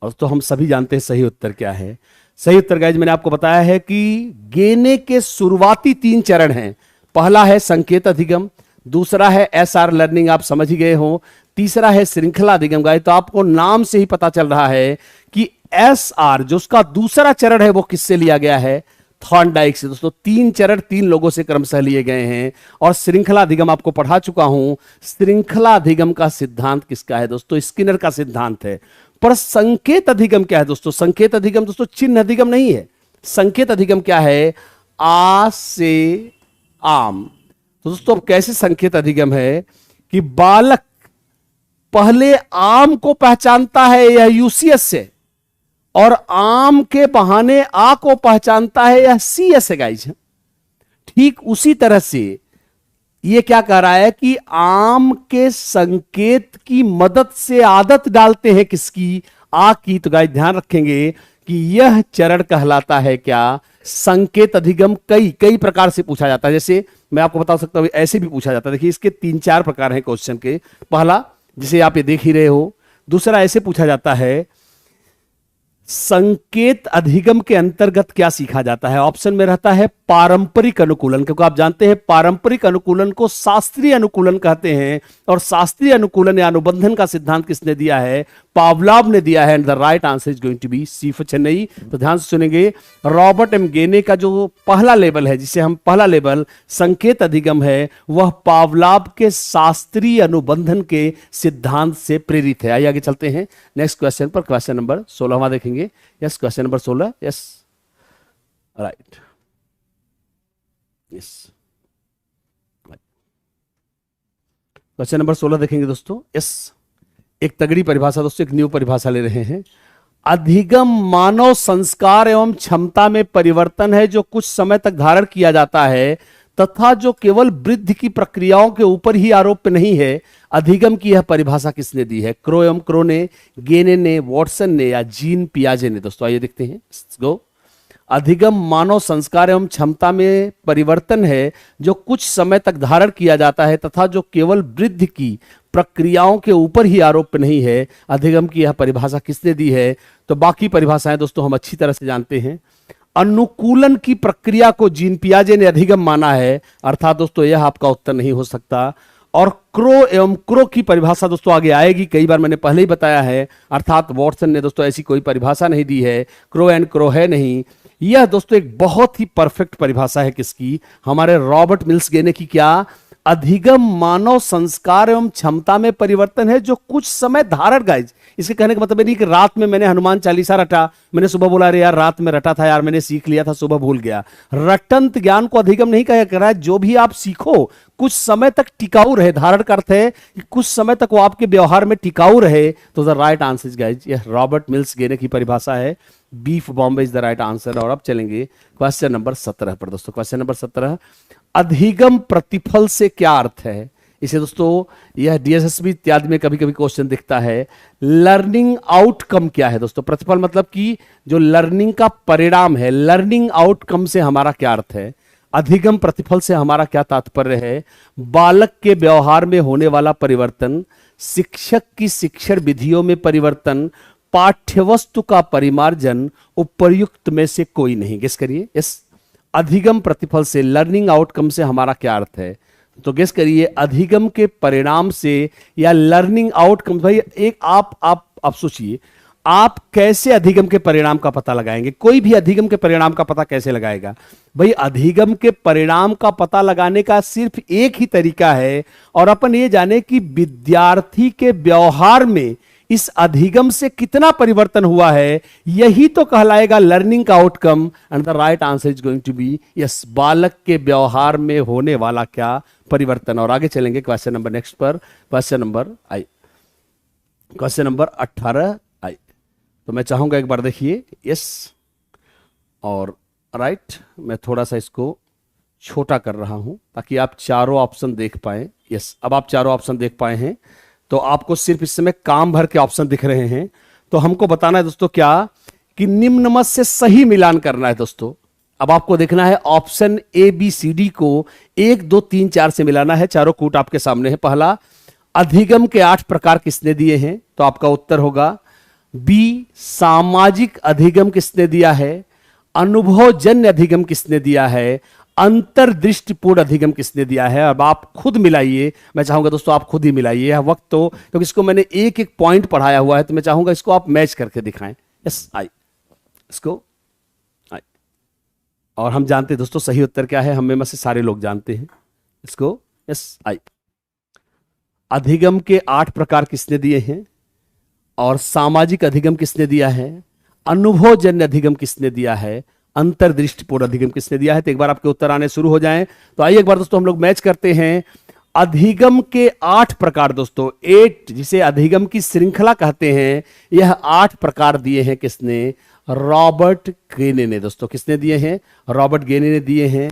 और तो हम सभी जानते हैं सही उत्तर क्या है। सही उत्तर गाइज मैंने आपको बताया है कि गेने के शुरुआती 3 चरण हैं। पहला है संकेत अधिगम, दूसरा है एसआर लर्निंग, आप समझ ही गए हो, तीसरा है श्रृंखला अधिगम। गाइज तो आपको नाम से ही पता चल रहा है कि एसआर जो उसका दूसरा चरण है वो किससे लिया गया है? थॉर्नडाइक से। दोस्तों 3 चरण 3 लोगों से क्रमशः लिए गए हैं। और श्रृंखला अधिगम आपको पढ़ा चुका हूं। श्रृंखला अधिगम का सिद्धांत किसका है दोस्तों? स्किनर का सिद्धांत है। पर संकेत अधिगम क्या है दोस्तों? संकेत अधिगम दोस्तों चिन्ह अधिगम नहीं है। संकेत अधिगम क्या है? आ से आम। तो दोस्तों कैसे संकेत अधिगम है कि बालक पहले आम को पहचानता है यह यूसीएस से, और आम के बहाने आ को पहचानता है यह सीएस से। गाइज ठीक उसी तरह से ये क्या कह रहा है कि आम के संकेत की मदद से आदत डालते हैं किसकी? आ की। तो गाइस ध्यान रखेंगे कि यह चरण कहलाता है क्या? संकेत अधिगम। कई प्रकार से पूछा जाता है, जैसे मैं आपको बता सकता हूं ऐसे भी पूछा जाता है। देखिए इसके 3-4 प्रकार हैं क्वेश्चन के। पहला जिसे आप ये देख ही रहे हो, दूसरा ऐसे पूछा जाता है संकेत अधिगम के अंतर्गत क्या सीखा जाता है? ऑप्शन में रहता है पारंपरिक अनुकूलन, क्योंकि आप जानते हैं पारंपरिक अनुकूलन को शास्त्रीय अनुकूलन कहते हैं। और शास्त्रीय अनुकूलन या अनुबंधन का सिद्धांत किसने दिया है? पावलोव ने दिया है। And the right answer is going to be C for Chennai. तो ध्यान से सुनेंगे, रॉबर्ट एम गेने का जो पहला लेवल है, जिसे हम पहला लेवल संकेत अधिगम है, वह पावलोव के शास्त्रीय अनुबंधन के सिद्धांत से प्रेरित है। आइए आगे चलते हैं नेक्स्ट क्वेश्चन पर। क्वेश्चन नंबर 16 देखेंगे। Yes, question number 16। Yes, right. Yes, question number 16 देखेंगे दोस्तों। यस, एक तगड़ी परिभाषा दोस्तों, एक न्यू परिभाषा ले रहे हैं। अधिगम मानव संस्कार एवं क्षमता में परिवर्तन है जो कुछ समय तक धारण किया जाता है तथा जो केवल वृद्धि की प्रक्रियाओं के ऊपर ही आरोप नहीं है। अधिगम की यह परिभाषा किसने दी है? क्रो एवं क्रो ने, गेने ने, वॉटसन ने या जीन पियाजे ने? दोस्तों आइए देखते हैं। गो, अधिगम मानव संस्कार एवं क्षमता में परिवर्तन है जो कुछ समय तक धारण किया जाता है तथा जो केवल वृद्धि की प्रक्रियाओं के ऊपर ही आरोप नहीं है। अधिगम की यह परिभाषा किसने दी है? तो बाकी परिभाषाएं दोस्तों हम अच्छी तरह से जानते हैं। अनुकूलन की प्रक्रिया को जीन पियाजे ने अधिगम माना है, अर्थात दोस्तों यह आपका उत्तर नहीं हो सकता। और क्रो एवं क्रो की परिभाषा दोस्तों आगे आएगी, कई बार मैंने पहले ही बताया है, अर्थात वॉटसन ने दोस्तों ऐसी कोई परिभाषा नहीं दी है। क्रो एंड क्रो है नहीं। यह दोस्तों एक बहुत ही परफेक्ट परिभाषा है किसकी? हमारे रॉबर्ट मिल्स गेने की। क्या? अधिगम मानव संस्कार एवं क्षमता में परिवर्तन है जो कुछ समय धारण। गाइज इसके कहने का मतलब नहीं कि रात में मैंने हनुमान चालीसा रटा, मैंने सुबह बोला अरे यार रात में रटा था यार, मैंने सीख लिया था, सुबह भूल गया। रटंत ज्ञान को अधिगम नहीं कहा कर रहा है। जो भी आप सीखो कुछ समय तक टिकाऊ रहे, धारण का अर्थ है कि कुछ समय तक वो आपके व्यवहार में टिकाऊ रहे, तो the right answer is guys, यह रॉबर्ट मिल्स गेने की परिभाषा है, beef Bombay is the right answer. और अब चलेंगे क्वेश्चन नंबर 17 पर दोस्तों। क्वेश्चन नंबर 17, अधिगम प्रतिफल से क्या अर्थ है? इसे दोस्तों यह डीएसएसबी इत्यादि में कभी कभी क्वेश्चन दिखता है। लर्निंग आउटकम क्या है दोस्तों? प्रतिफल मतलब कि जो लर्निंग का परिणाम है, लर्निंग आउटकम से हमारा क्या अर्थ है? अधिगम प्रतिफल से हमारा क्या तात्पर्य है? बालक के व्यवहार में होने वाला परिवर्तन, शिक्षक की शिक्षण विधियों में परिवर्तन, पाठ्यवस्तु का परिमार्जन, उपर्युक्त में से कोई नहीं। गेस करिए। यस, अधिगम प्रतिफल से, लर्निंग आउटकम से हमारा क्या अर्थ है? तो गेस करिए, अधिगम के परिणाम से या लर्निंग आउटकम। भाई एक आप सोचिए, आप कैसे अधिगम के परिणाम का पता लगाएंगे? कोई भी अधिगम के परिणाम का पता कैसे लगाएगा? भाई अधिगम के परिणाम का पता लगाने का सिर्फ एक ही तरीका है, और अपन ये जाने कि विद्यार्थी के व्यवहार में इस अधिगम से कितना परिवर्तन हुआ है, यही तो कहलाएगा लर्निंग का outcome. And the right answer is going to be yes, बालक के व्यवहार में होने वाला क्या परिवर्तन। और आगे चलेंगे क्वेश्चन नंबर नेक्स्ट पर। क्वेश्चन नंबर 18 आई। तो मैं चाहूंगा एक बार देखिए। यस, और राइट, मैं थोड़ा सा इसको छोटा कर रहा हूं ताकि आप चारों ऑप्शन देख पाए। यस, अब आप चारों ऑप्शन देख पाए हैं, तो आपको सिर्फ इस समय काम भर के ऑप्शन दिख रहे हैं। तो हमको बताना है दोस्तों क्या, कि निम्न मत से सही मिलान करना है दोस्तों। अब आपको देखना है option A B C D को 1 2 3 4 से मिलाना है। चारों कूट आपके सामने है। पहला, अधिगम के 8 प्रकार किसने दिए हैं? तो आपका उत्तर होगा बी, सामाजिक अधिगम किसने दिया है? अनुभवजन्य अधिगम किसने दिया है? अंतर्दृष्टिपूर्ण अधिगम किसने दिया है? अब आप खुद मिलाइए। मैं चाहूंगा दोस्तों आप खुद ही मिलाइए, यह वक्त तो, क्योंकि इसको मैंने एक एक पॉइंट पढ़ाया हुआ है, तो मैं चाहूंगा इसको आप मैच करके दिखाएं। यस, आई, इसको आई। और हम जानते हैं दोस्तों सही उत्तर क्या है, हम में से सारे लोग जानते हैं इसको। यस, आई। अधिगम के 8 प्रकार किसने दिए हैं? और सामाजिक अधिगम किसने दिया है? अनुभवजन्य अधिगम किसने दिया है? अंतर्दृष्टिपूर्ण अधिगम किसने दिया है? तो एक बार आपके उत्तर आने शुरू हो जाएं। तो आइए एक बार दोस्तों हम लोग मैच करते हैं। अधिगम के 8 प्रकार दोस्तों, 8, जिसे अधिगम की श्रृंखला कहते हैं, यह 8 प्रकार दिए हैं किसने? रॉबर्ट गेने ने दोस्तों। किसने दिए हैं? रॉबर्ट गेने ने दिए हैं।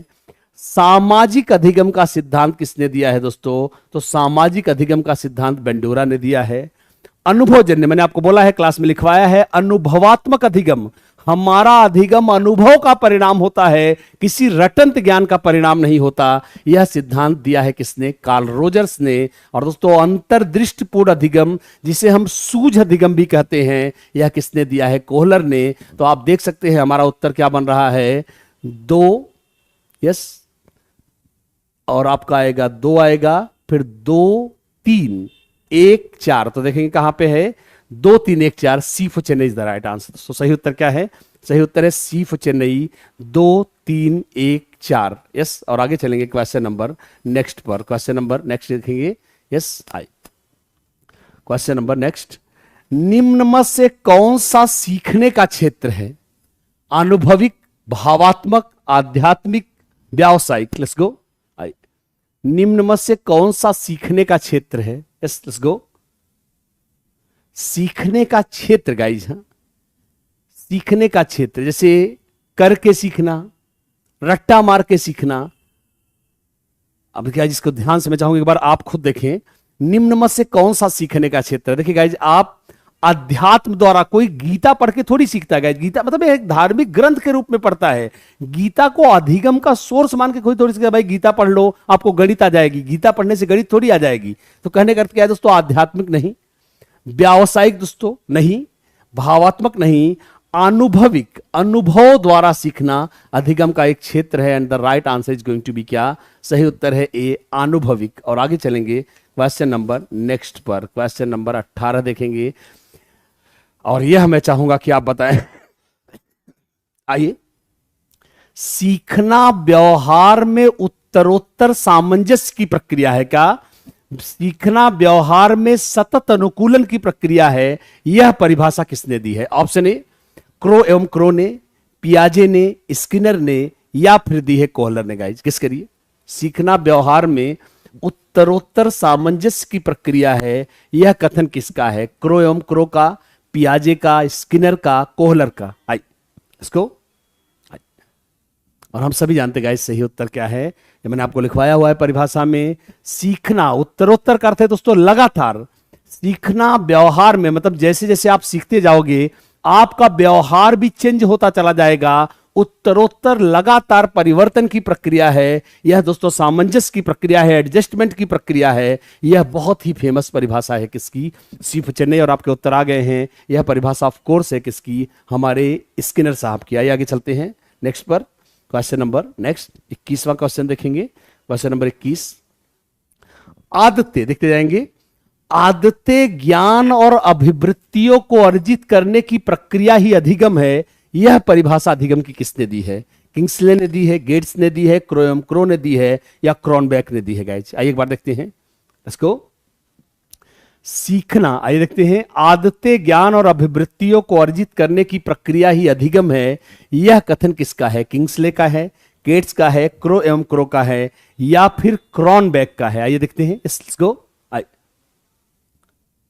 सामाजिक अधिगम का सिद्धांत किसने दिया है दोस्तों? तो सामाजिक अधिगम का सिद्धांत बेंडोरा ने दिया है। अनुभवजन्य, मैंने आपको बोला है, क्लास में लिखवाया है, अनुभवात्मक अधिगम, हमारा अधिगम अनुभव का परिणाम होता है, किसी रटंत ज्ञान का परिणाम नहीं होता, यह सिद्धांत दिया है किसने? कार्ल रोजर्स ने। और दोस्तों अंतर्दृष्टिपूर्ण अधिगम, जिसे हम सूझ अधिगम भी कहते हैं, यह किसने दिया है? कोहलर ने। तो आप देख सकते हैं हमारा उत्तर क्या बन रहा है, 2। यस, और आपका आएगा 2 आएगा, फिर 2 3 1 4। तो देखेंगे कहां पे है, 2 3 1 4, C for Chennai is the right answer. तो सही उत्तर क्या है? सही उत्तर है सी फॉर चेन्नई, 2 3 1 4। यस, और आगे चलेंगे क्वेश्चन नंबर नेक्स्ट पर। क्वेश्चन नंबर नेक्स्ट देखेंगे। यस, आई। क्वेश्चन नंबर नेक्स्ट, निम्न में से कौन सा सीखने का क्षेत्र है? अनुभविक, भावात्मक, आध्यात्मिक, व्यावसायिक। Let's go. आई। निम्न में से कौन सा सीखने का क्षेत्र है? Yes, let's go. सीखने का क्षेत्र गाइज, हाँ, सीखने का क्षेत्र, जैसे करके सीखना, रट्टा मार के सीखना। अब क्या, जिसको ध्यान से मैं चाहूंगा एक बार आप खुद देखें, निम्न में से कौन सा सीखने का क्षेत्र है? देखिए गाइज, आप अध्यात्म द्वारा, कोई गीता पढ़ के थोड़ी सीखता है गाइज। गीता मतलब एक धार्मिक ग्रंथ के रूप में पढ़ता है। गीता को अधिगम का सोर्स मान के कोई थोड़ी सीखता है, भाई गीता पढ़ लो आपको गणित आ जाएगी। गीता पढ़ने से गणित थोड़ी आ जाएगी। तो कहने का अर्थ क्या है दोस्तों? आध्यात्मिक नहीं, व्यावसायिक दोस्तों नहीं, भावात्मक नहीं, अनुभविक, अनुभव द्वारा सीखना अधिगम का एक क्षेत्र है। And the right answer is going to be क्या? सही उत्तर है ए, अनुभविक। और आगे चलेंगे क्वेश्चन नंबर नेक्स्ट पर। क्वेश्चन नंबर 18 देखेंगे, और यह मैं चाहूंगा कि आप बताएं। आइए। सीखना व्यवहार में उत्तरोत्तर सामंजस्य की प्रक्रिया है क्या? सीखना व्यवहार में सतत अनुकूलन की प्रक्रिया है, यह परिभाषा किसने दी है? ऑप्शन ए, क्रो एवं क्रो ने, पियाजे ने, स्किनर ने, या फिर दी है कोहलर ने। गाइज किस करिए। सीखना व्यवहार में उत्तरोत्तर सामंजस्य की प्रक्रिया है, यह कथन किसका है? क्रो एवं क्रो का, पियाजे का, स्किनर का, कोहलर का। आई इसको आई। और हम सभी जानते गाइस सही उत्तर क्या है, ये मैंने आपको लिखवाया हुआ है परिभाषा में। सीखना, उत्तरोत्तर का अर्थ है दोस्तों लगातार सीखना, व्यवहार में मतलब जैसे जैसे आप सीखते जाओगे आपका व्यवहार भी चेंज होता चला जाएगा। उत्तरोत्तर लगातार परिवर्तन की प्रक्रिया है, यह दोस्तों सामंजस्य की प्रक्रिया है, एडजस्टमेंट की प्रक्रिया है। यह बहुत ही फेमस परिभाषा है किसकी? सीफ चेन्नई। और आपके उत्तर आ गए हैं। यह परिभाषा ऑफ कोर्स है किसकी? हमारे स्किनर साहब की। आइए आगे चलते हैं नेक्स्ट पर। क्वेश्चन नंबर नेक्स्ट 21वां क्वेश्चन देखेंगे। क्वेश्चन नंबर 21, आदतें देखते जाएंगे। आदतें ज्ञान और अभिवृत्तियों को अर्जित करने की प्रक्रिया ही अधिगम है, यह परिभाषा अधिगम की किसने दी है? किंग्सले ने दी है, गेट्स ने दी है, क्रो ने दी है, या क्रॉनबेक ने दी है? गाइस आइए एक बार देखते हैं इसको। सीखना, आइए देखते हैं। आदतें ज्ञान और अभिवृत्तियों को अर्जित करने की प्रक्रिया ही अधिगम है, यह कथन किसका है? किंग्सले का है, गेट्स का है, क्रो एवं क्रो का है, या फिर क्रॉनबेक का है? आइए देखते हैं इसको।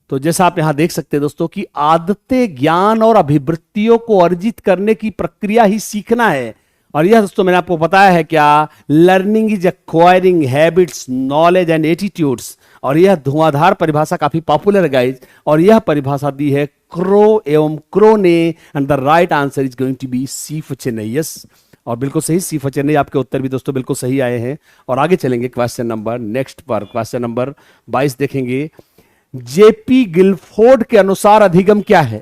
तो जैसा आप यहां देख सकते हैं दोस्तों कि आदतें ज्ञान और अभिवृत्तियों को अर्जित करने की प्रक्रिया ही सीखना है। और यह दोस्तों मैंने आपको बताया है क्या? Learning is acquiring habits, knowledge and attitudes. और यह धुआंधार परिभाषा काफी पॉपुलर है गाइज, और यह परिभाषा दी है क्रो एवं क्रो ने। And the right answer is going to be C for Chennai. Yes, और बिल्कुल सही सीफ चेन्नई। आपके उत्तर भी दोस्तों बिल्कुल सही आए हैं। और आगे चलेंगे क्वेश्चन नंबर नेक्स्ट पर। क्वेश्चन नंबर 22 देखेंगे। जेपी गिलफोर्ड के अनुसार अधिगम क्या है?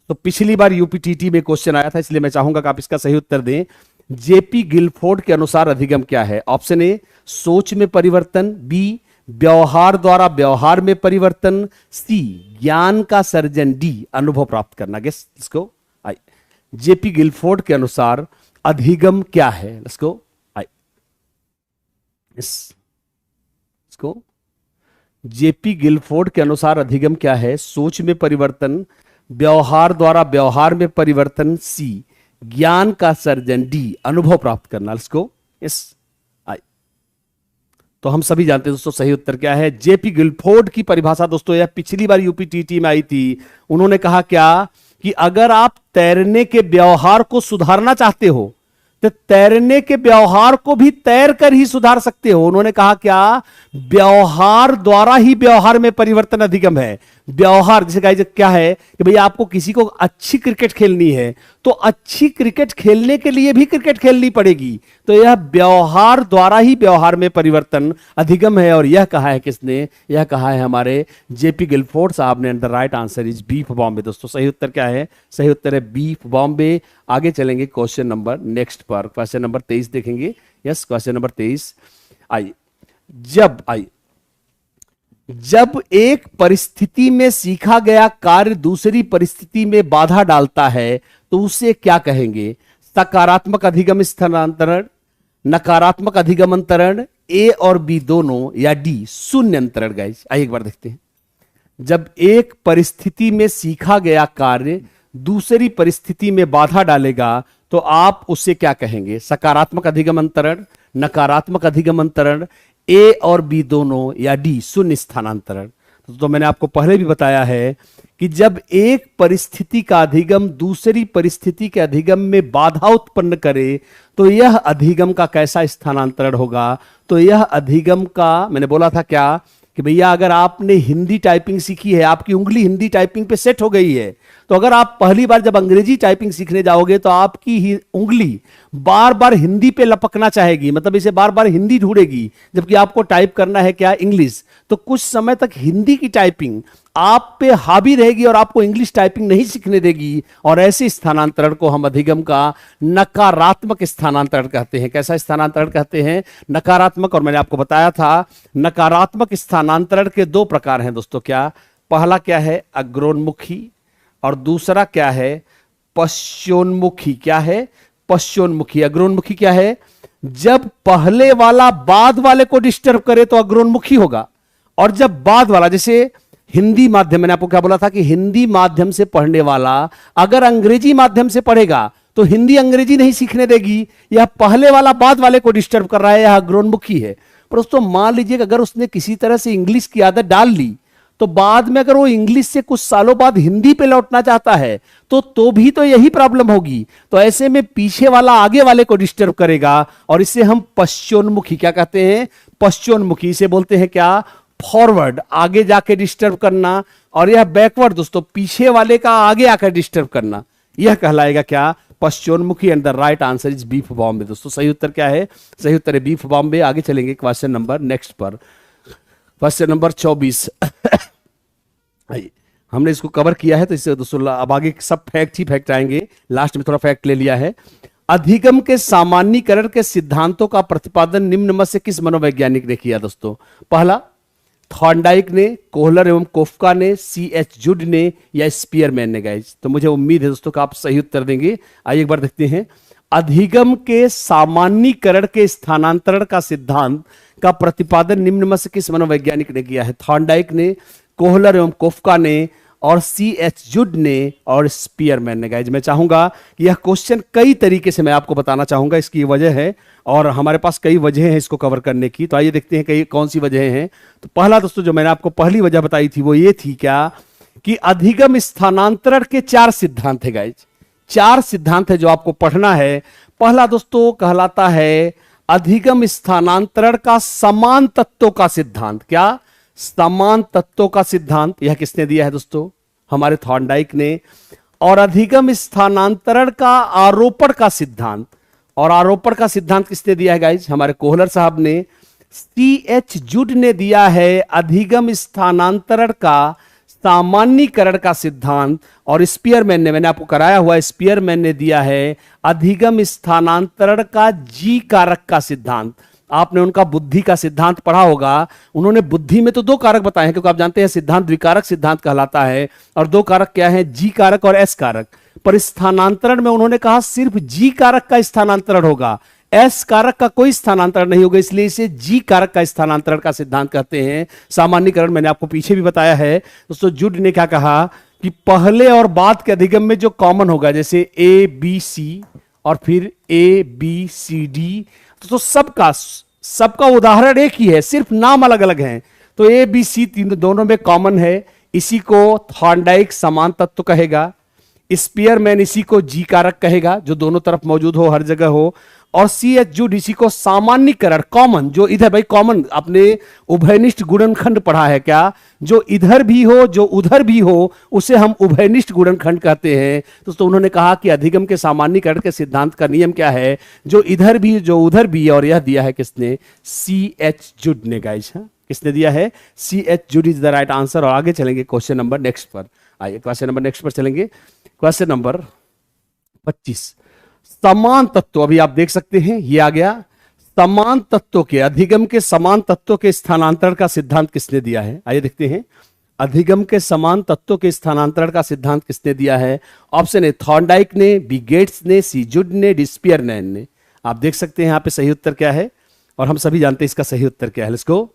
तो पिछली बार यूपीटीटी में क्वेश्चन आया था, इसलिए मैं चाहूंगा कि आप इसका सही उत्तर दें। जेपी गिलफोर्ड के अनुसार अधिगम क्या है? ऑप्शन ए सोच में परिवर्तन, बी व्यवहार द्वारा व्यवहार में परिवर्तन, सी ज्ञान का सर्जन, डी अनुभव प्राप्त करना। गेस इसको। आई जेपी गिलफोर्ड के अनुसार अधिगम क्या है? इसको आई इसको जेपी गिलफोर्ड के अनुसार अधिगम क्या है? सोच में परिवर्तन, व्यवहार द्वारा व्यवहार में परिवर्तन, सी ज्ञान का सर्जन, डी अनुभव प्राप्त करना। इसको इस आई। तो हम सभी जानते हैं दोस्तों सही उत्तर क्या है? जेपी गिलफोर्ड की परिभाषा दोस्तों यह पिछली बार यूपीटीटी में आई थी। उन्होंने कहा क्या कि अगर आप तैरने के व्यवहार को सुधारना चाहते हो तो तैरने के व्यवहार को भी तैर कर ही सुधार सकते हो। उन्होंने कहा क्या? व्यवहार द्वारा ही व्यवहार में परिवर्तन अधिगम है। व्यवहार जैसे गाइस क्या है कि भैया आपको किसी को अच्छी क्रिकेट खेलनी है तो अच्छी क्रिकेट खेलने के लिए भी क्रिकेट खेलनी पड़ेगी। तो यह व्यवहार द्वारा ही व्यवहार में परिवर्तन अधिगम है। और यह कहा है किसने? यह कहा है हमारे जेपी गिलफोर्ड साहब ने। And the right answer is beef Bombay. दोस्तों सही उत्तर क्या है? सही उत्तर है बीफ बॉम्बे। आगे चलेंगे क्वेश्चन नंबर नेक्स्ट पर। क्वेश्चन नंबर 23 देखेंगे। Yes, question number 23। जब एक परिस्थिति में सीखा गया कार्य दूसरी परिस्थिति में बाधा डालता है तो उसे क्या कहेंगे? सकारात्मक अधिगम स्थानांतरण, नकारात्मक अधिगम अंतरण, ए और बी दोनों, या डी शून्य अंतरण। गाइस आइए एक बार देखते हैं। जब एक परिस्थिति में सीखा गया कार्य दूसरी परिस्थिति में बाधा डालेगा तो आप उसे क्या कहेंगे? सकारात्मक अधिगम अंतरण, नकारात्मक अधिगम अंतरण, ए और बी दोनों, या डी शून्य स्थानांतरण। तो मैंने आपको पहले भी बताया है कि जब एक परिस्थिति का अधिगम दूसरी परिस्थिति के अधिगम में बाधा उत्पन्न करे तो यह अधिगम का कैसा स्थानांतरण होगा? तो यह अधिगम का, मैंने बोला था क्या कि भैया अगर आपने हिंदी टाइपिंग सीखी है, आपकी उंगली हिंदी टाइपिंग पे सेट हो गई है, तो अगर आप पहली बार जब अंग्रेजी टाइपिंग सीखने जाओगे तो आपकी ही उंगली बार बार हिंदी पे लपकना चाहेगी, मतलब इसे बार बार हिंदी ढूंढेगी, जबकि आपको टाइप करना है क्या? इंग्लिश। तो कुछ समय तक हिंदी की टाइपिंग आप पे हावी रहेगी और आपको इंग्लिश टाइपिंग नहीं सीखने देगी। और ऐसे स्थानांतरण को हम अधिगम का नकारात्मक स्थानांतरण कहते हैं। कैसा स्थानांतरण कहते हैं? नकारात्मक। और मैंने आपको बताया था नकारात्मक स्थानांतरण के दो प्रकार हैं दोस्तों। क्या? पहला क्या है? अग्रोन्मुखी, और दूसरा क्या है? पश्चोन्मुखी। क्या है? पश्चोन्मुखी। अग्रोन्मुखी क्या है? जब पहले वाला बाद वाले को डिस्टर्ब करे तो अग्रोन्मुखी होगा, और जब बाद वाला, जैसे हिंदी माध्यम, मैंने आपको क्या बोला था कि हिंदी माध्यम से पढ़ने वाला अगर अंग्रेजी माध्यम से पढ़ेगा तो हिंदी अंग्रेजी नहीं सीखने देगी। यह पहले वाला बाद वाले को डिस्टर्ब कर रहा है, यह अग्रोन्मुखी है। पर दोस्तों मान लीजिए कि अगर उसने किसी तरह से इंग्लिश की आदत डाल ली, तो बाद में अगर वो इंग्लिश से कुछ सालों बाद हिंदी पे लौटना चाहता है तो भी तो यही प्रॉब्लम होगी। तो ऐसे में पीछे वाला आगे वाले को डिस्टर्ब करेगा, और इसे हम पश्चोन्मुखी क्या कहते हैं, पश्चोन्मुखी। इसे बोलते हैं क्या, फॉरवर्ड, आगे जाके डिस्टर्ब करना, और यह बैकवर्ड दोस्तों, पीछे वाले का आगे आकर डिस्टर्ब करना, यह कहलाएगा क्या, पश्चोन्मुखी। And the right answer is B for Bombay. दोस्तों सही उत्तर क्या है, सही उत्तर है बी फॉर बॉम्बे। आगे चलेंगे क्वेश्चन नंबर नेक्स्ट पर, क्वेश्चन नंबर 24। हमने इसको कवर किया है, तो इससे दोस्तों अब आगे सब फैक्ट ही फैक्ट आएंगे, लास्ट में थोड़ा फैक्ट ले लिया है। अधिगम के सामान्यीकरण के सिद्धांतों का प्रतिपादन निम्न में से किस मनोवैज्ञानिक ने किया दोस्तों। पहला थॉर्नडाइक ने, कोहलर एवं कोफका ने, C.H. जुड ने, या स्पीयरमैन ने। गाइस तो मुझे उम्मीद है दोस्तों कि आप सही उत्तर देंगे। आइए एक बार देखते हैं, अधिगम के सामान्यीकरण के स्थानांतरण का सिद्धांत का प्रतिपादन निम्न में से किस मनोवैज्ञानिक ने किया है। थॉर्नडाइक ने, कोहलर एवं कोफका ने, और C.H. जुड ने, और स्पीयरमैन ने। गाइज मैं चाहूंगा कि यह क्वेश्चन कई तरीके से मैं आपको बताना चाहूंगा, इसकी वजह है, और हमारे पास कई वजह हैं इसको कवर करने की। तो आइए देखते हैं कई कौन सी वजह हैं। तो पहला दोस्तों जो मैंने आपको पहली वजह बताई थी वो ये थी क्या, कि अधिगम स्थानांतरण के 4 सिद्धांत है। गाइज 4 सिद्धांत है जो आपको पढ़ना है। पहला दोस्तों कहलाता है अधिगम स्थानांतरण का समान तत्वों का सिद्धांत। क्या, समान तत्वों का सिद्धांत। यह किसने दिया है दोस्तों, हमारे थॉर्नडाइक ने। और अधिगम स्थानांतरण का आरोपण का सिद्धांत, और आरोपण का सिद्धांत किसने दिया है गाइज, हमारे कोहलर साहब ने। C.H. जुड ने दिया है अधिगम स्थानांतरण का सामान्यीकरण का सिद्धांत, और स्पीयरमैन ने, मैंने आपको कराया हुआ, स्पीयरमैन ने दिया है अधिगम स्थानांतरण का जी कारक का सिद्धांत। आपने उनका बुद्धि का सिद्धांत पढ़ा होगा। उन्होंने बुद्धि में तो 2 कारक बताए हैं, क्योंकि आप जानते हैं सिद्धांत द्विकारक सिद्धांत कहलाता है, और 2 कारक क्या है, जी कारक और एस कारक। पर स्थानांतरण में उन्होंने कहा सिर्फ जी कारक का स्थानांतरण होगा, एस कारक का कोई स्थानांतरण नहीं होगा, इसलिए इसे जी कारक का स्थानांतरण का सिद्धांत कहते हैं। सामान्यीकरण मैंने आपको पीछे भी बताया है दोस्तों। जुड ने क्या कहा कि पहले और बाद के अधिगम में जो कॉमन होगा, जैसे A B C और फिर ABCD, तो सबका उदाहरण एक ही है, सिर्फ नाम अलग अलग हैं। तो ABC तीनों दोनों में कॉमन है, इसी को थॉर्नडाइक समान तत्व कहेगा, स्पीयरमैन इसी को जी कारक कहेगा जो दोनों तरफ मौजूद हो, हर जगह हो, और C.H. जुड इसी को सामान्यीकरण, कॉमन, जो इधर, भाई कॉमन, आपने उभयनिष्ठ गुणनखंड पढ़ा है क्या, जो इधर भी हो जो उधर भी हो उसे हम उभयनिष्ठ गुणनखंड कहते हैं। तो उन्होंने कहा कि अधिगम के सामान्यीकरण के सिद्धांत का नियम क्या है, जो इधर भी जो उधर भी, और यह दिया है किसने, C.H. जुड ने। गाइस किसने दिया है, C.H. जुड इज द राइट आंसर। और आगे चलेंगे क्वेश्चन नंबर नेक्स्ट पर। आइए क्वेश्चन नंबर नेक्स्ट पर चलेंगे, क्वेश्चन नंबर 25। समान तत्व, अभी आप देख सकते हैं ये आ गया, समान तत्वों के, अधिगम के समान तत्वों के स्थानांतरण का सिद्धांत किसने दिया है। आइए देखते हैं, अधिगम के समान तत्वों के स्थानांतरण का सिद्धांत किसने दिया है। ऑप्शन ए थॉर्नडाइक ने, बी गेट्स ने, सी जुड ने, डी स्पीयरमैन ने। आप देख सकते हैं यहां पे सही उत्तर क्या है, और हम सभी जानते हैं इसका सही उत्तर क्या है। Let's go.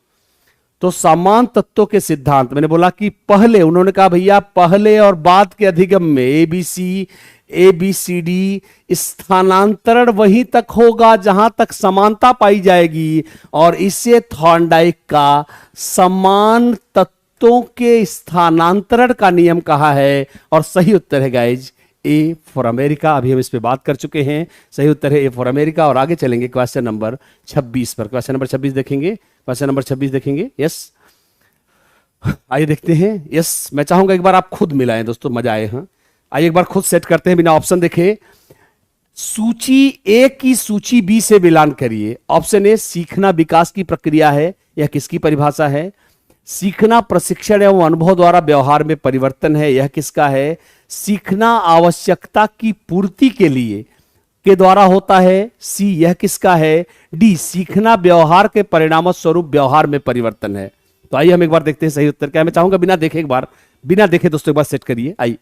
तो समान तत्वों के सिद्धांत, मैंने बोला कि पहले, उन्होंने कहा भैया पहले और बाद के अधिगम में ABCD स्थानांतरण वहीं तक होगा जहां तक समानता पाई जाएगी, और इसे थॉर्नडाइक का समान तत्वों के स्थानांतरण का नियम कहा है। और सही उत्तर है गाइज ए फॉर अमेरिका। अभी हम इस पे बात कर चुके हैं, सही उत्तर है ए फॉर अमेरिका। और आगे चलेंगे क्वेश्चन नंबर 26 पर। क्वेश्चन नंबर 26 देखेंगे, क्वेश्चन नंबर 26 देखेंगे। यस, आइए देखते हैं। यस, मैं चाहूंगा एक बार आप खुद मिलाएं दोस्तों, मजा आए। हाँ आइए एक बार खुद सेट करते हैं बिना ऑप्शन देखे। सूची ए की सूची बी से मिलान करिए। ऑप्शन ए सीखना विकास की प्रक्रिया है, यह किसकी परिभाषा है। सीखना प्रशिक्षण एवं अनुभव द्वारा व्यवहार में परिवर्तन है, यह किसका है। सीखना आवश्यकता की पूर्ति के लिए के द्वारा होता है, सी यह किसका है। डी सीखना व्यवहार के परिणाम स्वरूप व्यवहार में परिवर्तन है। तो आइए हम एक बार देखते हैं सही उत्तर क्या है। मैं चाहूंगा बिना देखे एक बार, बिना देखे दोस्तों एक बार सेट करिए। आइए,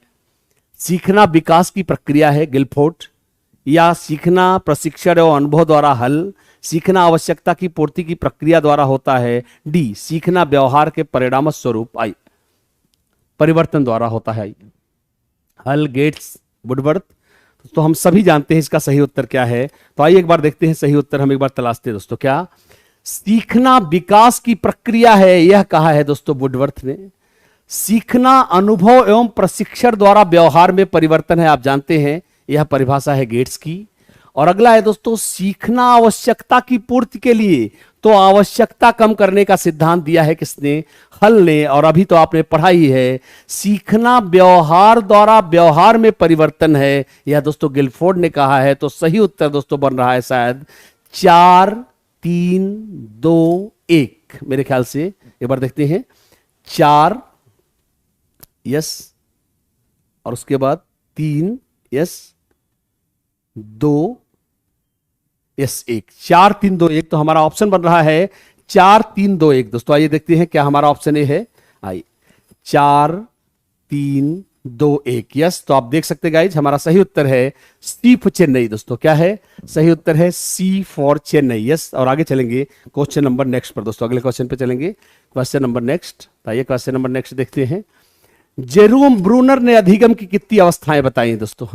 सीखना विकास की प्रक्रिया है गिलफोर्ड, या सीखना प्रशिक्षण और अनुभव द्वारा हल। सीखना आवश्यकता की पूर्ति की प्रक्रिया द्वारा होता है, डी सीखना व्यवहार के परिणाम स्वरूप आई परिवर्तन द्वारा होता है। हल, गेट्स, वुडवर्थ। तो हम सभी जानते हैं इसका सही उत्तर क्या है। तो आइए एक बार देखते हैं सही उत्तर, हम एक बार तलाशते हैं दोस्तों। क्या सीखना विकास की प्रक्रिया है, यह कहा है दोस्तों वुडवर्थ ने। सीखना अनुभव एवं प्रशिक्षण द्वारा व्यवहार में परिवर्तन है, आप जानते हैं, यह परिभाषा है गेट्स की। और अगला है दोस्तों, सीखना आवश्यकता की पूर्ति के लिए, तो आवश्यकता कम करने का सिद्धांत दिया है किसने? हल ने। और अभी तो आपने पढ़ा ही है, सीखना व्यवहार द्वारा व्यवहार में परिवर्तन है, यह दोस्तों गिलफोर्ड ने कहा है। तो सही उत्तर दोस्तों बन रहा है शायद 4 3 2 1, मेरे ख्याल से। एक बार देखते हैं, 4 यस, और उसके बाद 3 यस, 2 यस 1, 4 3 2 1। तो हमारा ऑप्शन बन रहा है 4 3 2 1 दोस्तों। आइए देखते हैं क्या हमारा ऑप्शन ए है। आइए, 4 3 2 1 यस। तो आप देख सकते गाइज, हमारा सही उत्तर है सी फॉर चेन्नई दोस्तों। क्या है सही उत्तर? है सी फॉर चेन्नई, यस। और आगे चलेंगे क्वेश्चन नंबर नेक्स्ट पर दोस्तों, अगले क्वेश्चन पे चलेंगे, क्वेश्चन नंबर नेक्स्ट। आइए क्वेश्चन नंबर नेक्स्ट देखते हैं। जेरोम ब्रूनर ने अधिगम की कितनी अवस्थाएं बताई दोस्तों?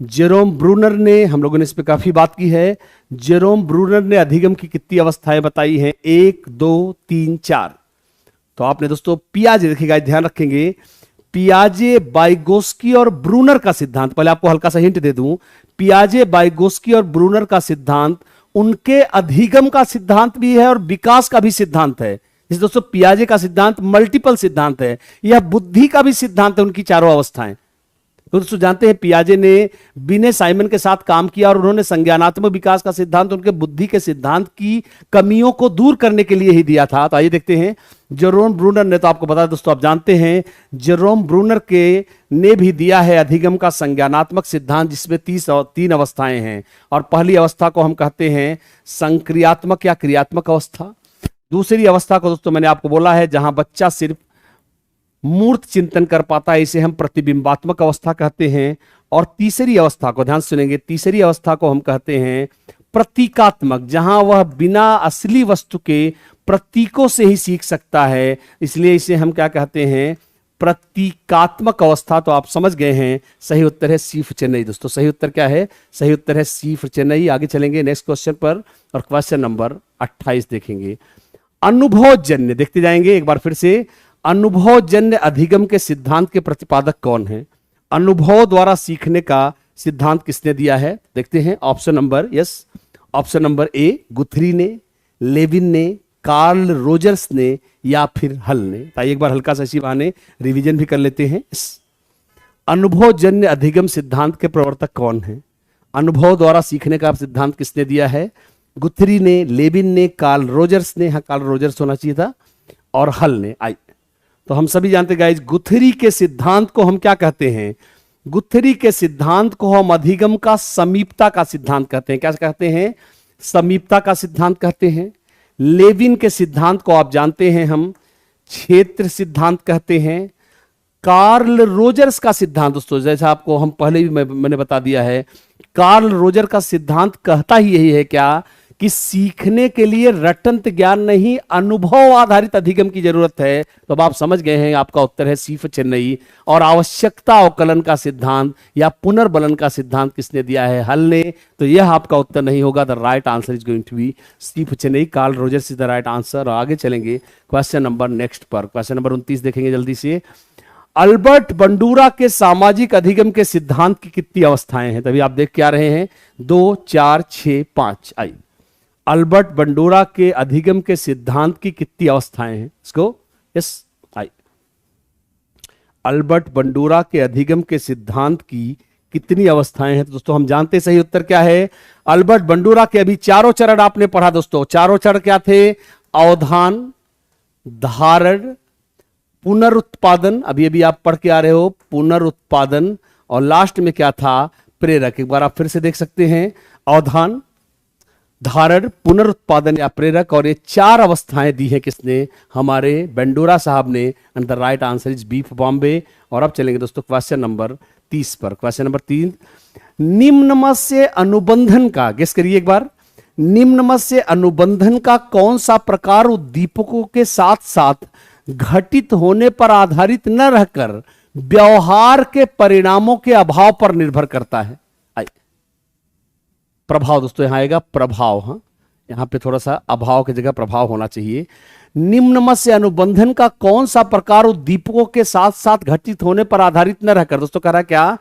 जेरोम ब्रूनर ने, हम लोगों ने इस पे काफी बात की है, जेरोम ब्रूनर ने अधिगम की कितनी अवस्थाएं बताई हैं? 1 2 3 4। तो आपने दोस्तों पियाजे देखिएगा, ध्यान रखेंगे, पियाजे, बाइगोस्की और ब्रूनर का सिद्धांत, पहले आपको हल्का सा हिंट दे दूं, पियाजे, बाइगोस्की और ब्रूनर का सिद्धांत उनके अधिगम का सिद्धांत भी है और विकास का भी सिद्धांत है। जैसे दोस्तों पियाजे का सिद्धांत मल्टीपल सिद्धांत है, यह बुद्धि का भी सिद्धांत है, उनकी चारों अवस्थाएं। तो दोस्तों जानते हैं पियाजे ने बिने साइमन के साथ काम किया और उन्होंने संज्ञानात्मक विकास का सिद्धांत उनके बुद्धि के सिद्धांत की कमियों को दूर करने के लिए ही दिया था। तो आइए देखते हैं, जेरोम ब्रूनर ने, तो आपको पता है दोस्तों, आप जानते हैं जेरोम ब्रूनर के ने भी दिया है अधिगम का संज्ञानात्मक सिद्धांत, जिसमें 3 अवस्थाएं हैं। और पहली अवस्था को हम कहते हैं संक्रियात्मक या क्रियात्मक अवस्था। दूसरी अवस्था को दोस्तों मैंने आपको बोला है जहां बच्चा सिर्फ मूर्त चिंतन कर पाता है, इसे हम प्रतिबिंबात्मक अवस्था कहते हैं। और तीसरी अवस्था को ध्यान सुनेंगे, तीसरी अवस्था को हम कहते हैं प्रतीकात्मक, जहां वह बिना असली वस्तु के प्रतीकों से ही सीख सकता है, इसलिए इसे हम क्या कहते हैं? प्रतीकात्मक अवस्था। तो आप समझ गए हैं, सही उत्तर है सी फॉर चेन्नई दोस्तों। सही उत्तर क्या है? सही उत्तर है सी फॉर चेन्नई। आगे चलेंगे नेक्स्ट क्वेश्चन पर, और क्वेश्चन नंबर 28 देखेंगे। अनुभवजन्य, देखते जाएंगे एक बार फिर से, अनुभवजन्य अधिगम के सिद्धांत के प्रतिपादक कौन है? अनुभव द्वारा सीखने का सिद्धांत किसने दिया है? देखते हैं option number, yes, option number A गुथरी ने, लेविन ने, कार्ल रोजर्स ने, या फिर हल ने। तो एक बार हल्का सा इसी बहाने रिवीजन भी कर लेते हैं। अनुभवजन्य अधिगम सिद्धांत के प्रवर्तक कौन है? अनुभव द्वारा सीखने का सिद्धांत किसने दिया है? गुथरी ने, लेविन ने, कार्ल रोजर्स ने, हाँ कार्ल रोजर्स होना चाहिए था, और हल ने। आई, तो हम सभी जानते गाइस, गुथरी के सिद्धांत को हम क्या कहते हैं? गुथरी के सिद्धांत को हम अधिगम का समीपता का सिद्धांत कहते हैं। क्या कहते हैं? समीपता का सिद्धांत कहते हैं। लेविन के सिद्धांत को आप जानते हैं हम क्षेत्र सिद्धांत कहते हैं। कार्ल रोजर्स का सिद्धांत दोस्तों, जैसा आपको हम पहले भी मैंने बता दिया है, कार्ल रोजर का सिद्धांत कहता ही यही है क्या, कि सीखने के लिए रटंत ज्ञान नहीं, अनुभव आधारित अधिगम की जरूरत है। तो अब आप समझ गए हैं, आपका उत्तर है सी फॉर चेन्नई। और आवश्यकता अवकलन का सिद्धांत या पुनर्बलन का सिद्धांत किसने दिया है? हल ने। तो यह आपका उत्तर नहीं होगा, the right answer is going to be C for Chennai, Carl Rogers is the right answer. और आगे चलेंगे क्वेश्चन नंबर नेक्स्ट पर, क्वेश्चन नंबर 29 देखेंगे जल्दी से। अल्बर्ट बंडूरा के सामाजिक अधिगम के सिद्धांत की कितनी अवस्थाएं हैं? तभी आप देख के आ रहे हैं, 2 4 6 5। आई, अल्बर्ट बंडूरा के अधिगम के सिद्धांत की कितनी अवस्थाएं हैं? इसको यस, आई, अल्बर्ट बंडूरा के अधिगम के सिद्धांत की कितनी अवस्थाएं हैं? तो दोस्तों हम जानते हैं सही उत्तर क्या है। अल्बर्ट बंडूरा के अभी 4 चरण आपने पढ़ा दोस्तों। 4 चरण क्या थे? अवधान, धारण, पुनरुत्पादन, अभी अभी आप पढ़ के आ रहे हो, पुनरुत्पादन, और लास्ट में क्या था? प्रेरक। एक बार आप फिर से देख सकते हैं, अवधान, धारण, पुनरुत्पादन या प्रेरक। और ये 4 अवस्थाएं दी हैं किसने? हमारे बंडूरा साहब ने। And the right answer is B for Bombay. और अब चलेंगे दोस्तों क्वेश्चन नंबर 30 पर। क्वेश्चन नंबर 3, निम्न में से अनुबंधन का, गेस करिए एक बार, निम्न में से अनुबंधन का कौन सा प्रकार उद्दीपकों के साथ साथ घटित होने पर आधारित न रहकर व्यवहार के परिणामों के अभाव पर निर्भर करता है? प्रभाव दोस्तों, यहां आएगा प्रभाव। हाँ, यहां पे थोड़ा सा अभाव की जगह प्रभाव होना चाहिए। निम्न से अनुबंधन का कौन सा प्रकार उद्दीपकों के साथ साथ घटित होने पर आधारित न रहकर, दोस्तों कह रहा क्या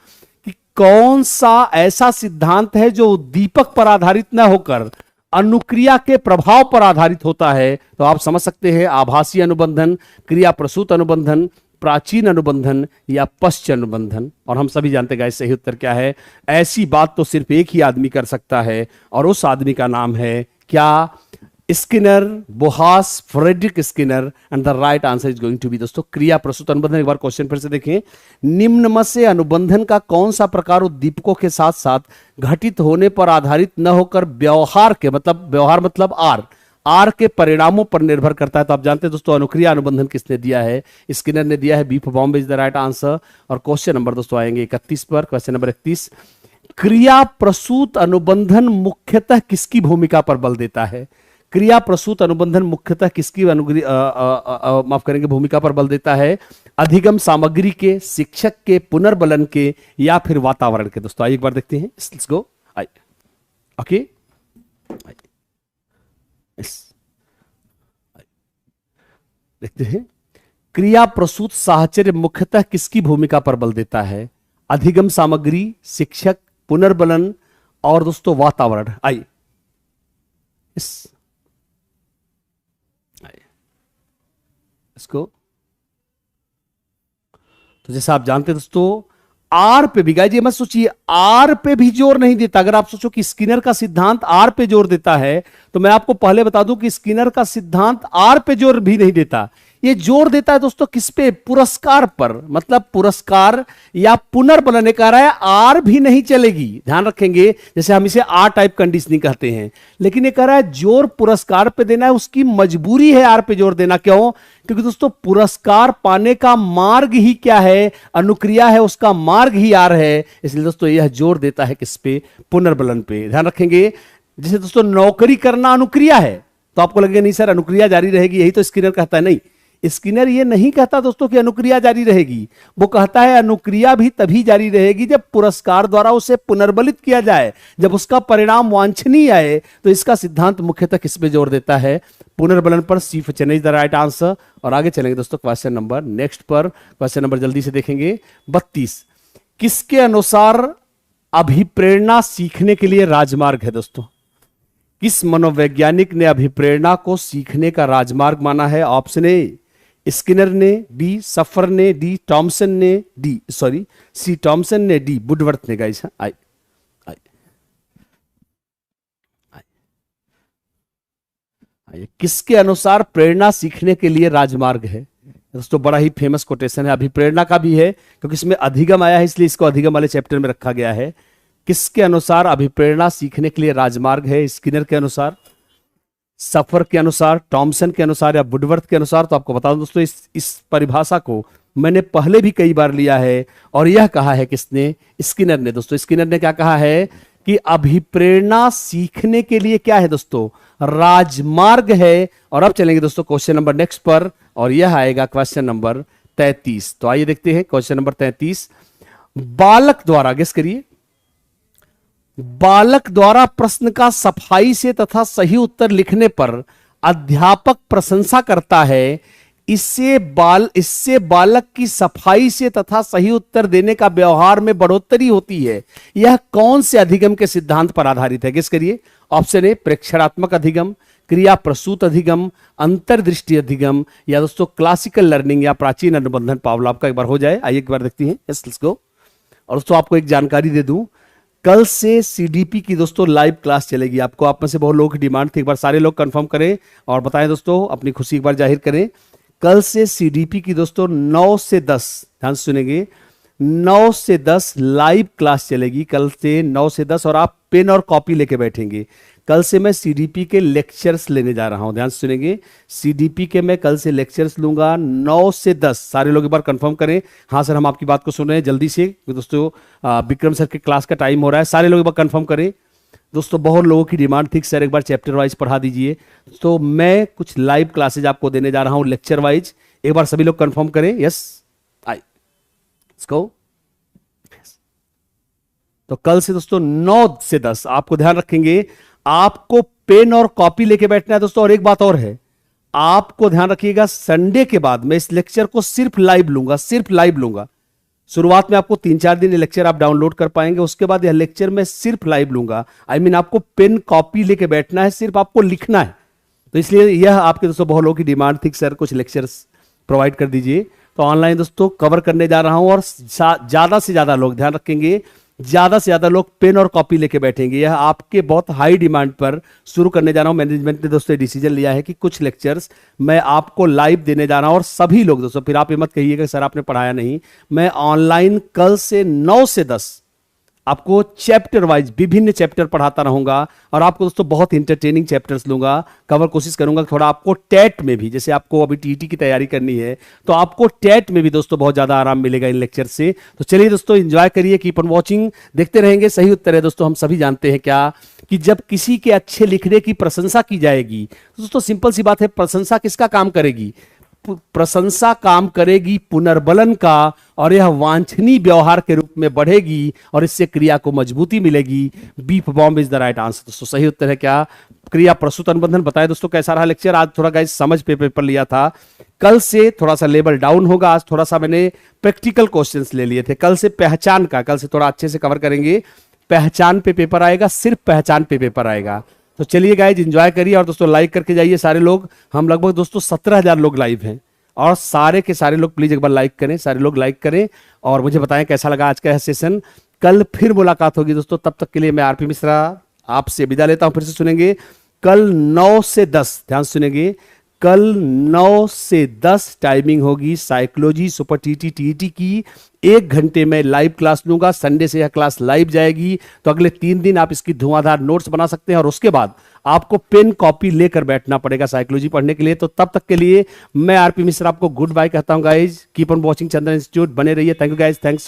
कि कौन सा ऐसा सिद्धांत है जो उद्दीपक पर आधारित न होकर अनुक्रिया के प्रभाव पर आधारित होता है। तो आप समझ सकते हैं आभासी अनुबंधन, क्रिया प्रसूत अनुबंधन, प्राचीन अनुबंधन या पश्च अनुबंधन। और हम सभी जानते हैं सही उत्तर क्या है। ऐसी बात तो सिर्फ एक ही आदमी कर सकता है और उस आदमी का नाम है क्या, स्किनर, बोहास, Frederick Skinner. And the right answer is going to be दोस्तों क्रिया प्रसूत अनुबंधन। एक बार क्वेश्चन फिर से देखें, निम्न में से अनुबंधन का कौन सा प्रकार उद्दीपकों के साथ साथ घटित होने पर आधारित न होकर व्यवहार के, मतलब व्यवहार मतलब आर के परिणामों पर निर्भर करता है। तो आप जानते हैं दोस्तों अनुक्रिया अनुबंधन किसने दिया है, स्किनर ने दिया है। B for Bombay is the right answer. और क्वेश्चन नंबर दोस्तों आएंगे 31 पर, क्वेश्चन नंबर 31, क्रिया प्रसूत अनुबंधन मुख्यतः किसकी भूमिका पर बल देता है। क्रिया प्रसूत अनुबंधन मुख्यतः किसकी माफ करेंगे भूमिका पर बल देता है, अधिगम सामग्री के, शिक्षक के, पुनर्बलन के या फिर वातावरण के। दोस्तों आइए एक बार देखते हैं, लेट्स गो। ओके देखते हैं, क्रिया प्रसूत साहचर्य मुख्यतः किसकी भूमिका पर बल देता है, अधिगम सामग्री, शिक्षक, पुनर्बलन और दोस्तों वातावरण। आइए इसको, तो जैसा आप जानते हैं दोस्तों आर पे भी, गाइस ये मत सोचिए आर पे भी जोर नहीं देता। अगर आप सोचो कि स्किनर का सिद्धांत आर पे जोर देता है, तो मैं आपको पहले बता दूं कि स्किनर का सिद्धांत आर पे जोर भी नहीं देता। ये जोर देता है दोस्तों किस पे, पुरस्कार पर, मतलब पुरस्कार या पुनर्बलन। ये कह रहा है आर भी नहीं चलेगी, ध्यान रखेंगे, जैसे हम इसे आर टाइप कंडीशनिंग कहते हैं, लेकिन ये कह रहा है जोर पुरस्कार पे देना है, उसकी मजबूरी है आर पे जोर देना। क्यों? क्योंकि दोस्तों पुरस्कार पाने का मार्ग ही क्या है, अनुक्रिया है, उसका मार्ग ही आर है। इसलिए दोस्तों यह जोर देता है किस पे, पुनर्बलन पे। ध्यान रखेंगे, जैसे दोस्तों नौकरी करना अनुक्रिया है, तो आपको लगेगा नहीं सर अनुक्रिया जारी रहेगी, यही तो स्किनर कहता है। नहीं, स्किनर ये नहीं कहता दोस्तों कि अनुक्रिया जारी रहेगी, वो कहता है अनुक्रिया भी तभी जारी रहेगी जब पुरस्कार द्वारा उसे पुनर्बलित किया जाए, जब उसका परिणाम वांछनीय आए। तो इसका सिद्धांत मुख्यतः किस पे जोर देता है, पुनर्बलन पर। C for Chennai is the right answer. और आगे चलेंगे दोस्तों क्वेश्चन नंबर नेक्स्ट पर, क्वेश्चन नंबर जल्दी से देखेंगे 32, किसके अनुसार अभिप्रेरणा सीखने के लिए राजमार्ग है। दोस्तों किस मनोवैज्ञानिक ने अभिप्रेरणा को सीखने का राजमार्ग माना है। ऑप्शन ए स्किनर ने, बी सफर ने, डी टॉमसन ने, सी टॉमसन ने, डी वुडवर्थ ने। गाइस आई किसके अनुसार प्रेरणा सीखने के लिए राजमार्ग है। दोस्तों बड़ा ही फेमस कोटेशन है, अभिप्रेरणा का भी है क्योंकि इसमें अधिगम आया है, इसलिए इसको अधिगम वाले चैप्टर में रखा गया है। किसके अनुसार अभिप्रेरणा सीखने के लिए राजमार्ग है, स्किनर के अनुसार, सफर के अनुसार, टॉमसन के अनुसार या वुडवर्थ के अनुसार। तो आपको बता दूं दोस्तों इस परिभाषा को मैंने पहले भी कई बार लिया है और यह कहा है किसने, स्किनर ने। दोस्तों स्किनर ने क्या कहा है कि अभिप्रेरणा सीखने के लिए क्या है दोस्तों, राजमार्ग है। और अब चलेंगे दोस्तों क्वेश्चन नंबर नेक्स्ट पर, और यह आएगा क्वेश्चन नंबर 33। तो आइए देखते हैं क्वेश्चन नंबर 33, बालक द्वारा, गेस करिए, बालक द्वारा प्रश्न का सफाई से तथा सही उत्तर लिखने पर अध्यापक प्रशंसा करता है, इससे बालक की सफाई से तथा सही उत्तर देने का व्यवहार में बढ़ोतरी होती है। यह कौन से अधिगम के सिद्धांत पर आधारित है, गेस करिए। ऑप्शन ए प्रेक्षणात्मक अधिगम, क्रिया प्रसूत अधिगम, अंतर्दृष्टि अधिगम या दोस्तों क्लासिकल लर्निंग या प्राचीन अनुबंधन। पावलोव का एक बार हो जाए, आइए एक बार देखते हैं। यस लेट्स गो। और दोस्तों आपको एक जानकारी दे दूं, कल से सीडीपी की दोस्तों लाइव क्लास चलेगी। आपको आप में से बहुत लोगों की डिमांड थी, एक बार सारे लोग कंफर्म करें और बताएं दोस्तों, अपनी खुशी एक बार जाहिर करें। कल से सीडीपी की दोस्तों 9 से 10, ध्यान सुनेंगे, 9 से 10 लाइव क्लास चलेगी कल से 9 से 10, और आप पेन और कॉपी लेके बैठेंगे। कल से मैं सीडीपी के लेक्चर्स लेने जा रहा हूं, ध्यान सुनेंगे, सीडीपी के मैं कल से लेक्चर्स लूंगा 9 से 10। सारे लोग एक बार कंफर्म करें, हाँ सर हम आपकी बात को सुन रहे हैं जल्दी से, दोस्तों विक्रम सर के क्लास का टाइम हो रहा है। सारे लोग एक बार कंफर्म करें दोस्तों, बहुत लोगों की डिमांड थी सर एक बार चैप्टर वाइज पढ़ा दीजिए, तो मैं कुछ लाइव क्लासेज आपको देने जा रहा हूं लेक्चर वाइज। एक बार सभी लोग कंफर्म करें। यस इसको, तो कल से दोस्तों 9 से 10 आपको ध्यान रखेंगे, आपको पेन और कॉपी लेके बैठना है दोस्तों। और एक बात और है, आपको ध्यान रखिएगा, संडे के बाद मैं इस लेक्चर को सिर्फ लाइव लूंगा, सिर्फ लाइव लूंगा। शुरुआत में आपको 3-4 दिन ये लेक्चर आप डाउनलोड कर पाएंगे, उसके बाद यह लेक्चर मैं सिर्फ लाइव लूंगा। आपको पेन कॉपी लेके बैठना है, सिर्फ आपको लिखना है। तो इसलिए यह आपके दोस्तों बहुत लोगों की डिमांड थी, सर कुछ लेक्चर्स प्रोवाइड कर दीजिए। तो ऑनलाइन दोस्तों कवर करने जा रहा हूं, और ज्यादा से ज्यादा लोग ध्यान रखेंगे, ज्यादा से ज्यादा लोग पेन और कॉपी लेके बैठेंगे। यह आपके बहुत हाई डिमांड पर शुरू करने जा रहा हूं। मैनेजमेंट ने दोस्तों डिसीजन लिया है कि कुछ लेक्चर्स मैं आपको लाइव देने जा रहा हूं, और सभी लोग दोस्तों, फिर आप ये मत कहिएगा सर आपने पढ़ाया नहीं। मैं ऑनलाइन कल से 9 से 10 आपको चैप्टर वाइज विभिन्न चैप्टर पढ़ाता रहूंगा, और आपको दोस्तों बहुत इंटरटेनिंग चैप्टर्स लूंगा, कवर कोशिश करूंगा थोड़ा आपको टेट में भी, जैसे आपको अभी टीटी की तैयारी करनी है तो आपको टेट में भी दोस्तों बहुत ज्यादा आराम मिलेगा इन लेक्चर से। तो चलिए दोस्तों एंजॉय करिए, कीप ऑन वॉचिंग, देखते रहेंगे। सही उत्तर है दोस्तों, हम सभी जानते हैं क्या, कि जब किसी के अच्छे लिखने की प्रशंसा की जाएगी तो दोस्तों सिंपल सी बात है, प्रशंसा किसका काम करेगी? प्रशंसा काम करेगी पुनर्बलन का, और यह वांछनीय व्यवहार के रूप में बढ़ेगी, और इससे क्रिया को मजबूती मिलेगी। Beef bomb is the right answer दोस्तों। सही उत्तर है क्या? क्रिया प्रसूत अनुबंधन। बताए दोस्तों कैसा रहा लेक्चर? आज थोड़ा गाइस समझ पे पेपर लिया था, कल से थोड़ा सा लेवल डाउन होगा। आज थोड़ा सा मैंने प्रैक्टिकल क्वेश्चंस ले लिए थे, कल से पहचान का, कल से थोड़ा अच्छे से कवर करेंगे। पहचान पे पेपर आएगा, सिर्फ पहचान पे पेपर आएगा। तो चलिए गाइज एंजॉय करिए, और दोस्तों लाइक करके जाइए सारे लोग। हम लगभग दोस्तों 17,000 लोग लाइव हैं, और सारे के सारे लोग प्लीज एक बार लाइक करें, सारे लोग लाइक करें, और मुझे बताएं कैसा लगा आज का यह सेशन। कल फिर मुलाकात होगी दोस्तों, तब तक के लिए मैं आरपी मिश्रा आपसे विदा लेता हूं। फिर से सुनेंगे कल 9 से 10, ध्यान सुनेंगे, कल 9 से 10 टाइमिंग होगी साइकोलॉजी सुपर टीटी टीटी की। 1 घंटे में लाइव क्लास लूंगा, संडे से यह क्लास लाइव जाएगी। तो अगले 3 दिन आप इसकी धुआंधार नोट्स बना सकते हैं, और उसके बाद आपको पेन कॉपी लेकर बैठना पड़ेगा साइकोलॉजी पढ़ने के लिए। तो तब तक के लिए मैं आरपी मिश्रा आपको गुड बाय कहता हूं guys. Keep on watching Chandan institute, बने रहिए। Thank you guys, thanks.